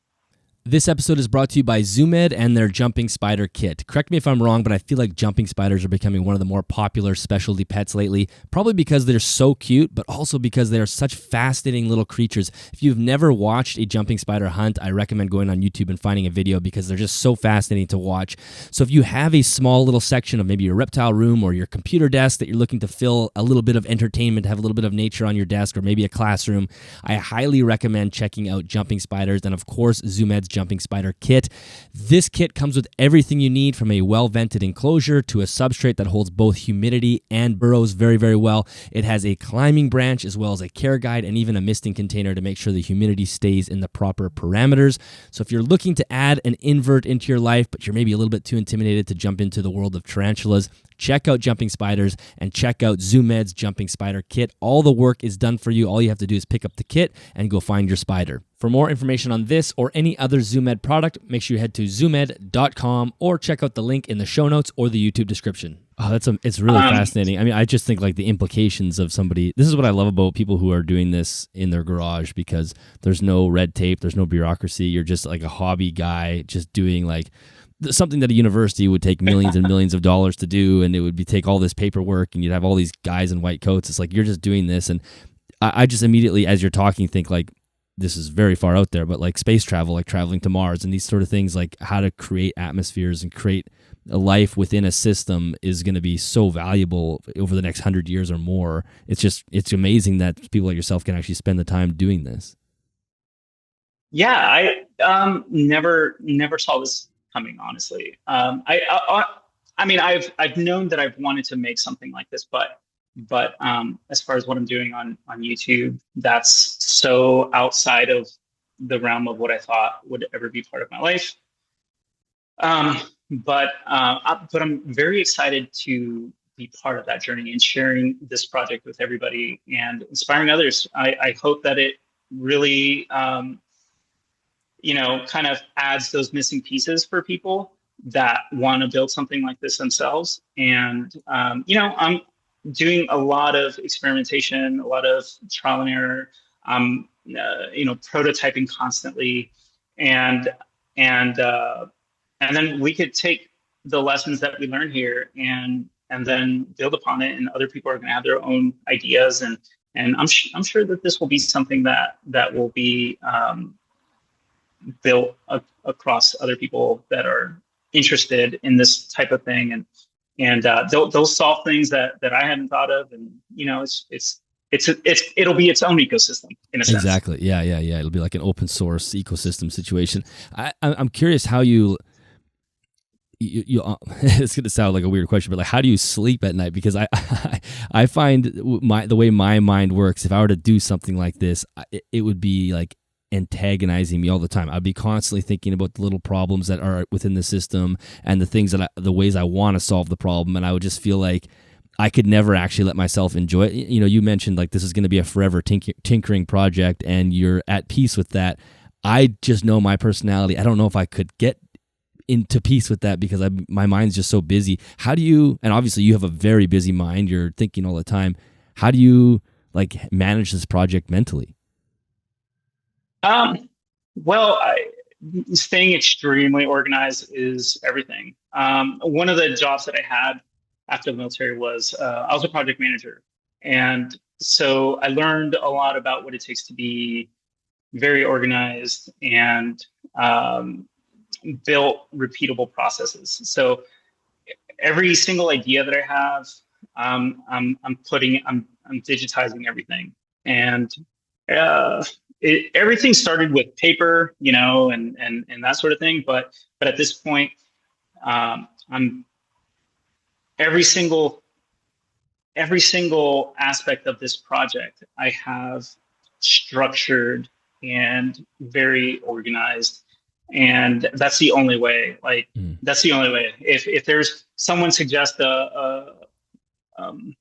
[SPEAKER 1] This episode is brought to you by ZooMed and their jumping spider kit. Correct me if I'm wrong, but I feel like jumping spiders are becoming one of the more popular specialty pets lately, probably because they're so cute, but also because they are such fascinating little creatures. If you've never watched a jumping spider hunt, I recommend going on YouTube and finding a video because they're just so fascinating to watch. So if you have a small little section of maybe your reptile room or your computer desk that you're looking to fill a little bit of entertainment, have a little bit of nature on your desk, or maybe a classroom, I highly recommend checking out jumping spiders and, of course, ZooMed's jumping spider kit. This kit comes with everything you need, from a well-vented enclosure to a substrate that holds both humidity and burrows very, very well. It has a climbing branch as well as a care guide and even a misting container to make sure the humidity stays in the proper parameters. So if you're looking to add an invert into your life, but you're maybe a little bit too intimidated to jump into the world of tarantulas, check out Jumping Spiders and check out ZooMed's Jumping Spider Kit. All the work is done for you. All you have to do is pick up the kit and go find your spider. For more information on this or any other ZooMed product, make sure you head to zoomed.com or check out the link in the show notes or the YouTube description. Oh, it's really fascinating. I mean, I just think like the implications of somebody, this is what I love about people who are doing this in their garage, because there's no red tape, there's no bureaucracy. You're just like a hobby guy just doing like something that a university would take millions and millions of dollars to do, and it would be take all this paperwork, and you'd have all these guys in white coats. It's like you're just doing this, and I just immediately, as you're talking, think like this is very far out there, but like space travel, like traveling to Mars and these sort of things, like how to create atmospheres and create a life within a system is going to be so valuable over the next 100 years or more. It's amazing that people like yourself can actually spend the time doing this.
[SPEAKER 2] Yeah, I never saw this coming, honestly. I mean, I've known that I've wanted to make something like this, but as far as what I'm doing on YouTube, that's so outside of the realm of what I thought would ever be part of my life. But I'm very excited to be part of that journey and sharing this project with everybody and inspiring others. I hope that it really, kind of adds those missing pieces for people that want to build something like this themselves. And, I'm doing a lot of experimentation, a lot of trial and error, prototyping constantly. And then we could take the lessons that we learn here and then build upon it. And other people are going to have their own ideas. And I'm sure that this will be something that will be built across other people that are interested in this type of thing. And they'll solve things that I hadn't thought of. And, it'll be its own ecosystem in a sense.
[SPEAKER 1] Exactly. Yeah. It'll be like an open source ecosystem situation. I'm curious how you it's going to sound like a weird question, but like, how do you sleep at night? Because I find the way my mind works, if I were to do something like this, it would be like antagonizing me all the time. I'd be constantly thinking about the little problems that are within the system and the things the ways I want to solve the problem. And I would just feel like I could never actually let myself enjoy it. You mentioned like this is going to be a forever tinkering project and you're at peace with that. I just know my personality. I don't know if I could get into peace with that because my mind's just so busy. How do you, and obviously you have a very busy mind, you're thinking all the time. How do you like manage this project mentally?
[SPEAKER 2] Well, staying extremely organized is everything. One of the jobs that I had after the military was I was a project manager, and so I learned a lot about what it takes to be very organized and um, built repeatable processes. So every single idea that I have, I'm digitizing everything, and everything started with paper, and that sort of thing. But at this point, I'm every single every single aspect of this project I have structured and very organized. And that's the only way. Like
[SPEAKER 1] Mm.
[SPEAKER 2] that's the only way. If there's someone suggests um,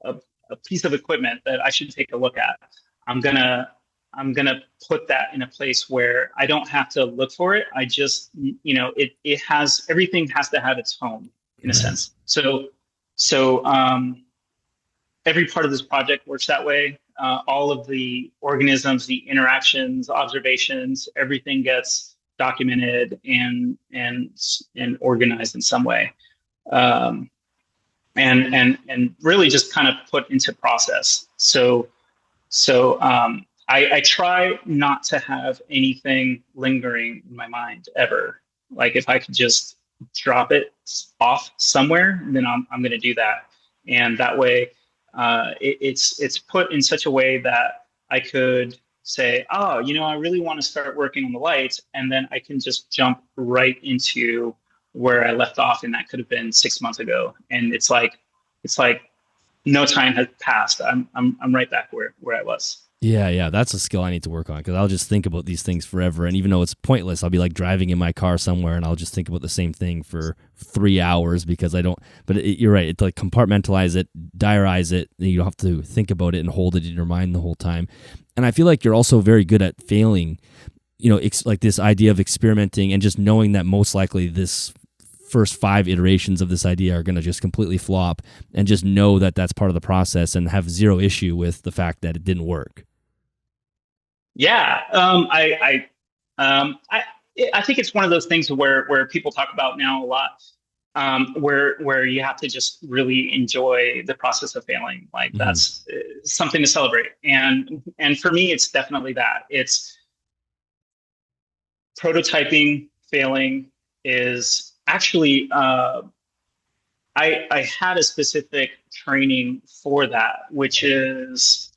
[SPEAKER 2] a, a piece of equipment that I should take a look at, I'm gonna I'm gonna put that in a place where I don't have to look for it. I just it has everything has to have its home in a
[SPEAKER 1] Right.
[SPEAKER 2] sense. So every part of this project works that way. All of the organisms, the interactions, observations, everything gets documented and organized in some way, um, and really just kind of put into process. So I try not to have anything lingering in my mind ever. Like if I could just drop it off somewhere, then I'm going to do that. And that way, it's put in such a way that I could say, oh, I really want to start working on the lights, and then I can just jump right into where I left off, and that could have been 6 months ago. And it's like no time has passed. I'm right back where I was.
[SPEAKER 1] Yeah, yeah, that's a skill I need to work on because I'll just think about these things forever. And even though it's pointless, I'll be like driving in my car somewhere and I'll just think about the same thing for 3 hours because I don't. But you're right. It's like compartmentalize it, diarize it. You don't have to think about it and hold it in your mind the whole time. And I feel like you're also very good at failing. Like this idea of experimenting and just knowing that most likely this first 5 iterations of this idea are going to just completely flop, and just know that that's part of the process and have zero issue with the fact that it didn't work.
[SPEAKER 2] Yeah, I think it's one of those things where people talk about now a lot, where you have to just really enjoy the process of failing. Like
[SPEAKER 1] Mm-hmm.
[SPEAKER 2] that's something to celebrate, and for me, it's definitely that. It's prototyping, failing is actually. I had a specific training for that, which is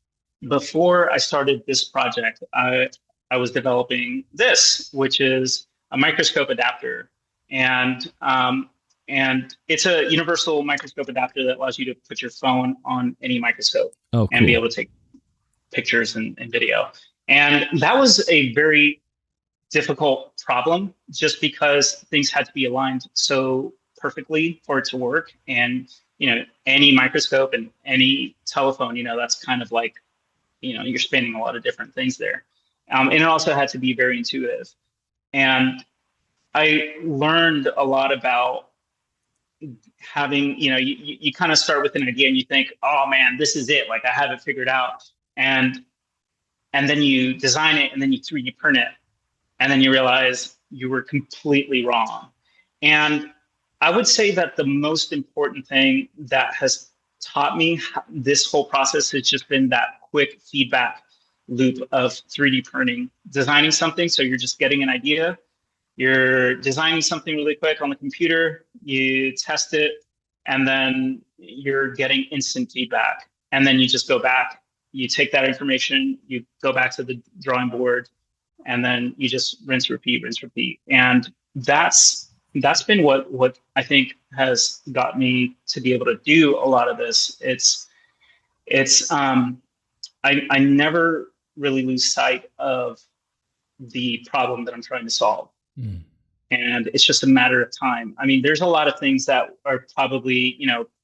[SPEAKER 2] before I started this project, I was developing this, which is a microscope adapter, and it's a universal microscope adapter that allows you to put your phone on any microscope
[SPEAKER 1] Oh,
[SPEAKER 2] and be
[SPEAKER 1] cool.
[SPEAKER 2] able to take pictures and video. And that was a very difficult problem just because things had to be aligned so perfectly for it to work. And, any microscope and any telephone, that's kind of like, you're spanning a lot of different things there. And it also had to be very intuitive. And I learned a lot about having, you kind of start with an idea and you think, oh man, this is it. Like I have it figured out. And and then you design it and then you 3D print it and then you realize you were completely wrong. And I would say that the most important thing that has taught me this whole process has just been that quick feedback loop of 3D printing, designing something. So you're just getting an idea, you're designing something really quick on the computer, you test it, and then you're getting instant feedback. And then you just go back, you take that information, you go back to the drawing board, and then you just rinse, repeat. And that's been what I think has got me to be able to do a lot of this. It's I never really lose sight of the problem that I'm trying to solve.
[SPEAKER 1] Mm.
[SPEAKER 2] And it's just a matter of time. I mean, there's a lot of things that are probably,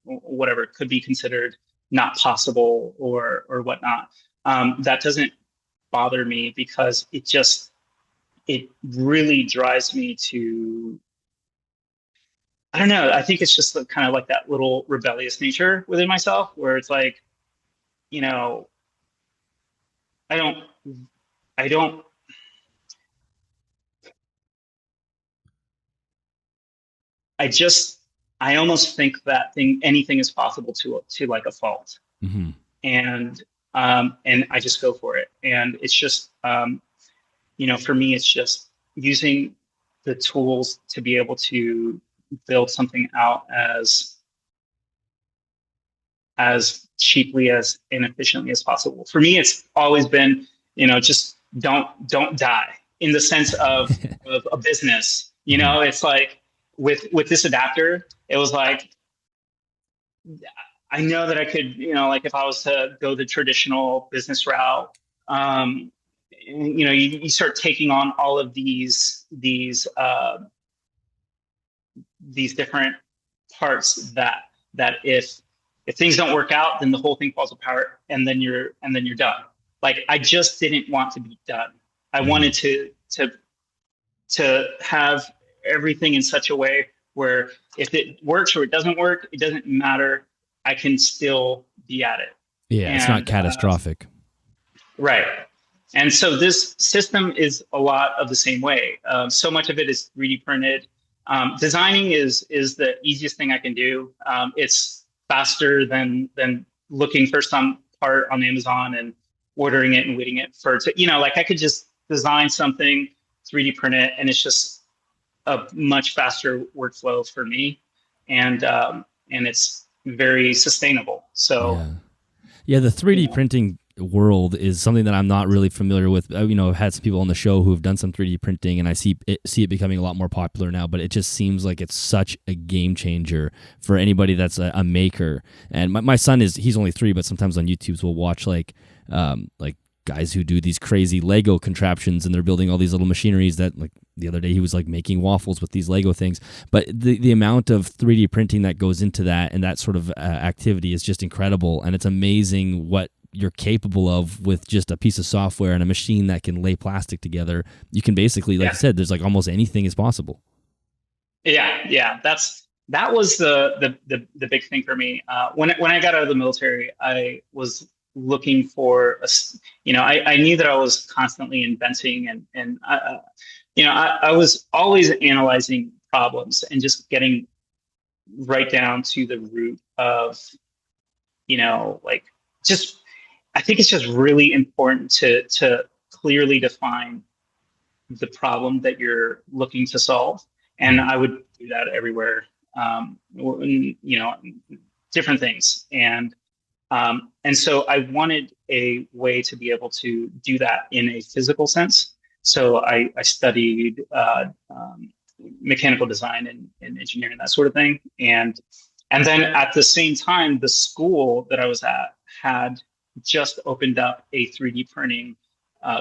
[SPEAKER 2] whatever could be considered not possible or whatnot. That doesn't bother me because it really drives me to, I don't know. I think it's just kind of like that little rebellious nature within myself where it's like, you know, I don't, I don't, I just, I almost think that anything is possible to like a fault.
[SPEAKER 1] Mm-hmm.
[SPEAKER 2] and I just go for it. And it's just, for me, it's just using the tools to be able to build something out as cheaply as and efficiently as possible. For me, it's always been, just don't die in the sense of a business. It's like with this adapter, it was like, I know that I could, like if I was to go the traditional business route, you start taking on all of these different parts that if things don't work out, then the whole thing falls apart, and then you're done. Like I just didn't want to be done. I wanted to have everything in such a way where if it works or it doesn't work, it doesn't matter. I can still be at it.
[SPEAKER 1] Yeah, it's not catastrophic.
[SPEAKER 2] Right. And so this system is a lot of the same way. So much of it is 3D printed. Designing is the easiest thing I can do. It's faster than looking for some part on Amazon and ordering it and waiting it like I could just design something, 3D print it, and it's just a much faster workflow for me. And it's very sustainable. So
[SPEAKER 1] yeah, the 3D printing world is something that I'm not really familiar with. I've had some people on the show who've done some 3D printing, and I see it becoming a lot more popular now, but it just seems like it's such a game changer for anybody that's a maker. And my son he's only 3, but sometimes on YouTubes we'll watch like guys who do these crazy Lego contraptions, and they're building all these little machineries that, like the other day he was like making waffles with these Lego things. But the amount of 3D printing that goes into that and that sort of activity is just incredible. And it's amazing what you're capable of with just a piece of software and a machine that can lay plastic together. You can basically, like I said, there's like almost anything is possible. Yeah. That was the big thing for me. When I got out of the military, I was looking for I knew that I was constantly inventing and I was always analyzing problems and just getting right down to the root of, I think it's just really important to clearly define the problem that you're looking to solve. And I would do that everywhere, different things. And so I wanted a way to be able to do that in a physical sense. So I studied mechanical design and engineering, that sort of thing. And then at the same time, the school that I was at had just opened up a 3D printing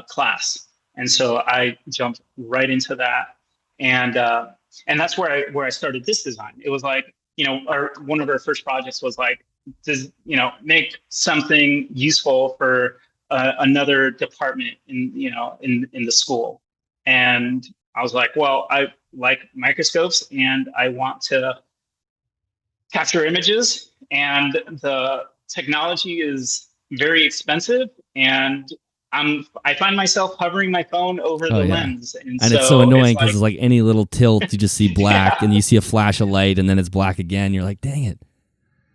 [SPEAKER 1] class. And so I jumped right into that. And that's where I started this design. It was like, one of our first projects was like, make something useful for another department in the school. And I was like, well, I like microscopes and I want to capture images, and the technology is very expensive, and I find myself hovering my phone over the lens. And so it's so annoying because it's like any little tilt, you just see black and you see a flash of light and then it's black again. You're like, dang it.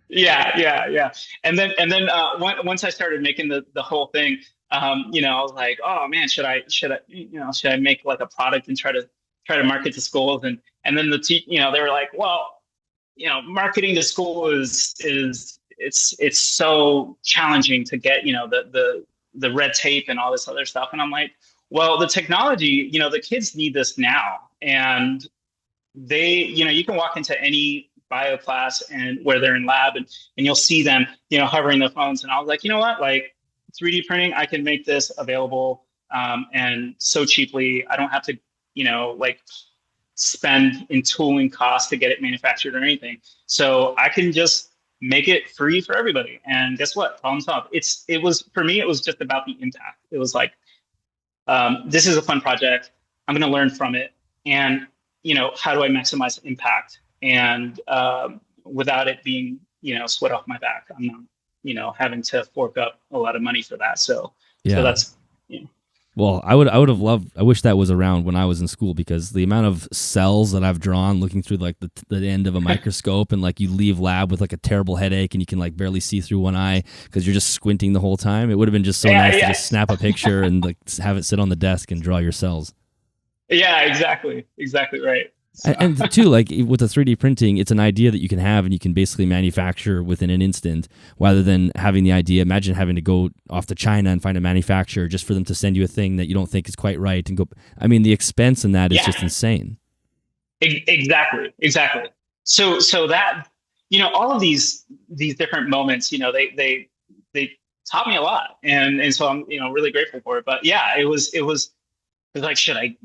[SPEAKER 2] Yeah. And then once I started making the whole thing, I was like, oh man, should I make like a product and try to market to schools? And then they were like, well, marketing to school is it's so challenging to get, the red tape and all this other stuff. And I'm like, well, the technology, the kids need this now. And they, you can walk into any bio class and where they're in lab and you'll see them, hovering their phones. And I was like, you know what, like 3D printing, I can make this available and so cheaply. I don't have to, spend in tooling costs to get it manufactured or anything. So I can just make it free for everybody. And guess what? Problem solved. For me, it was just about the impact. It was like, this is a fun project. I'm going to learn from it. And, how do I maximize impact? And without it being, sweat off my back, I'm not, having to fork up a lot of money for that. So that's,
[SPEAKER 1] Well, I would have loved. I wish that was around when I was in school, because the amount of cells that I've drawn looking through like the end of a microscope, and like you leave lab with like a terrible headache and you can like barely see through one eye because you're just squinting the whole time. It would have been just so nice to just snap a picture and like have it sit on the desk and draw your cells.
[SPEAKER 2] Yeah, exactly right. So.
[SPEAKER 1] And too, like with the 3D printing, it's an idea that you can have and you can basically manufacture within an instant, rather than having the idea. Imagine having to go off to China and find a manufacturer just for them to send you a thing that you don't think is quite right and go. I mean, the expense in that is just insane.
[SPEAKER 2] Exactly. So that, all of these different moments, they taught me a lot, and so I'm really grateful for it. But yeah, it was like, should I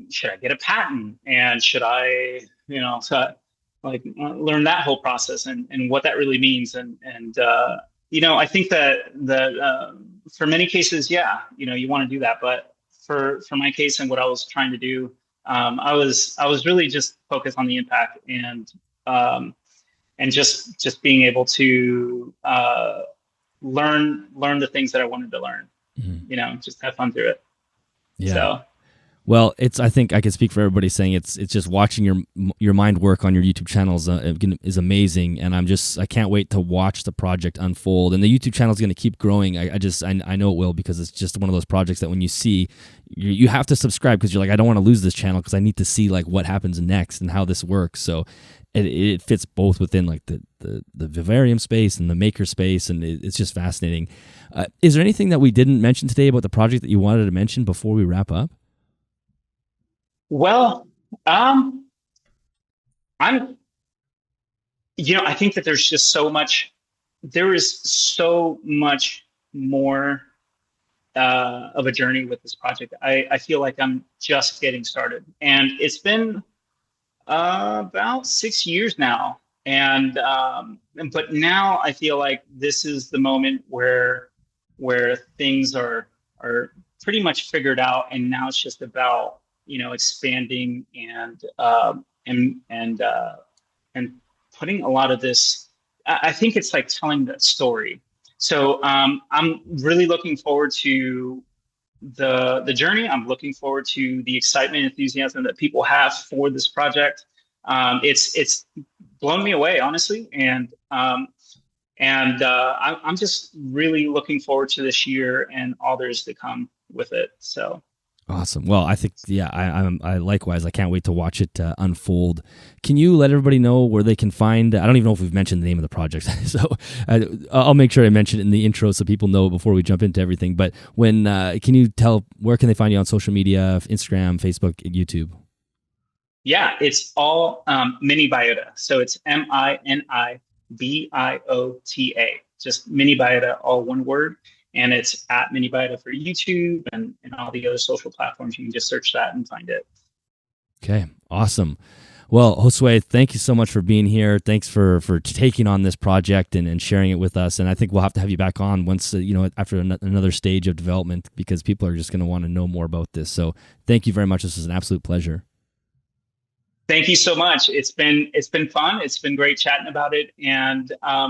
[SPEAKER 2] get a patent, and should I, learn that whole process and what that really means. And I think that for many cases, you want to do that. But for my case and what I was trying to do, I was really just focused on the impact and just being able to learn the things that I wanted to learn, just have fun through it.
[SPEAKER 1] Yeah.
[SPEAKER 2] So.
[SPEAKER 1] Well, I think I can speak for everybody saying it's just watching your mind work on your YouTube channel is amazing, and I can't wait to watch the project unfold. And the YouTube channel is going to keep growing. I know it will, because it's just one of those projects that when you see, you have to subscribe, because you're like, I don't want to lose this channel because I need to see like what happens next and how this works. So it fits both within like the vivarium space and the maker space, and it's just fascinating. Is there anything that we didn't mention today about the project that you wanted to mention before we wrap up?
[SPEAKER 2] Well, I think that there's just there is so much more of a journey with this project. I feel like I'm just getting started, and it's been about 6 years now. But now I feel like this is the moment where things are pretty much figured out, and now it's just about expanding and putting a lot of this. I think it's like telling that story. So I'm really looking forward to the journey. I'm looking forward to the excitement and enthusiasm that people have for this project. It's blown me away, honestly, and I'm just really looking forward to this year and all there is to come with it. So.
[SPEAKER 1] Awesome. Well, I think, I likewise, I can't wait to watch it unfold. Can you let everybody know where they can find, I don't even know if we've mentioned the name of the project, so I'll make sure I mention it in the intro so people know before we jump into everything. But can you tell, where can they find you on social media, Instagram, Facebook, YouTube?
[SPEAKER 2] Yeah, it's all miniBIOTA. So it's MiniBiota, just miniBIOTA, all one word. And it's at miniBIOTA for YouTube and all the other social platforms. You can just search that and find it. Okay,
[SPEAKER 1] awesome. Well, Josue, thank you so much for being here. Thanks for taking on this project and sharing it with us. And I think we'll have to have you back on once, after another stage of development, because people are just going to want to know more about this. So thank you very much. This was an absolute pleasure.
[SPEAKER 2] Thank you so much. It's been fun. It's been great chatting about it. And I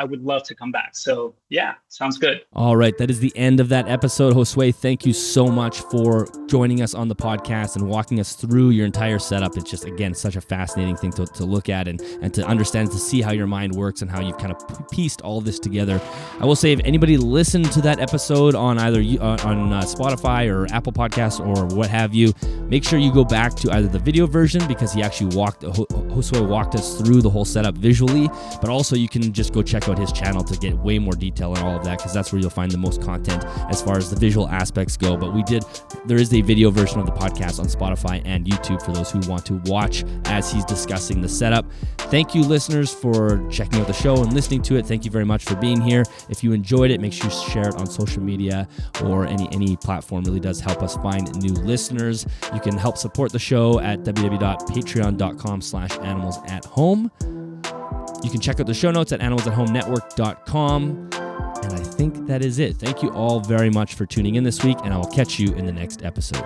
[SPEAKER 2] would love to come back. So yeah, sounds good.
[SPEAKER 1] All right. That is the end of that episode. Josue, thank you so much for joining us on the podcast and walking us through your entire setup. It's just, again, such a fascinating thing to look at and to understand, to see how your mind works and how you've kind of pieced all of this together. I will say, if anybody listened to that episode on either on Spotify or Apple Podcasts or what have you, make sure you go back to either the video version, because he actually Josue walked us through the whole setup visually, but also you can just go check out his channel to get way more detail on all of that, because that's where you'll find the most content as far as the visual aspects go. But there is a video version of the podcast on Spotify and YouTube for those who want to watch as he's discussing the setup. Thank you, listeners, for checking out the show and listening to it. Thank you very much for being here. If you enjoyed it, make sure you share it on social media or any platform. Really does help us find new listeners. You can help support the show at www.patreon.com/animalsathome. You can check out the show notes at animalsathomenetwork.com. And I think that is it. Thank you all very much for tuning in this week, and I will catch you in the next episode.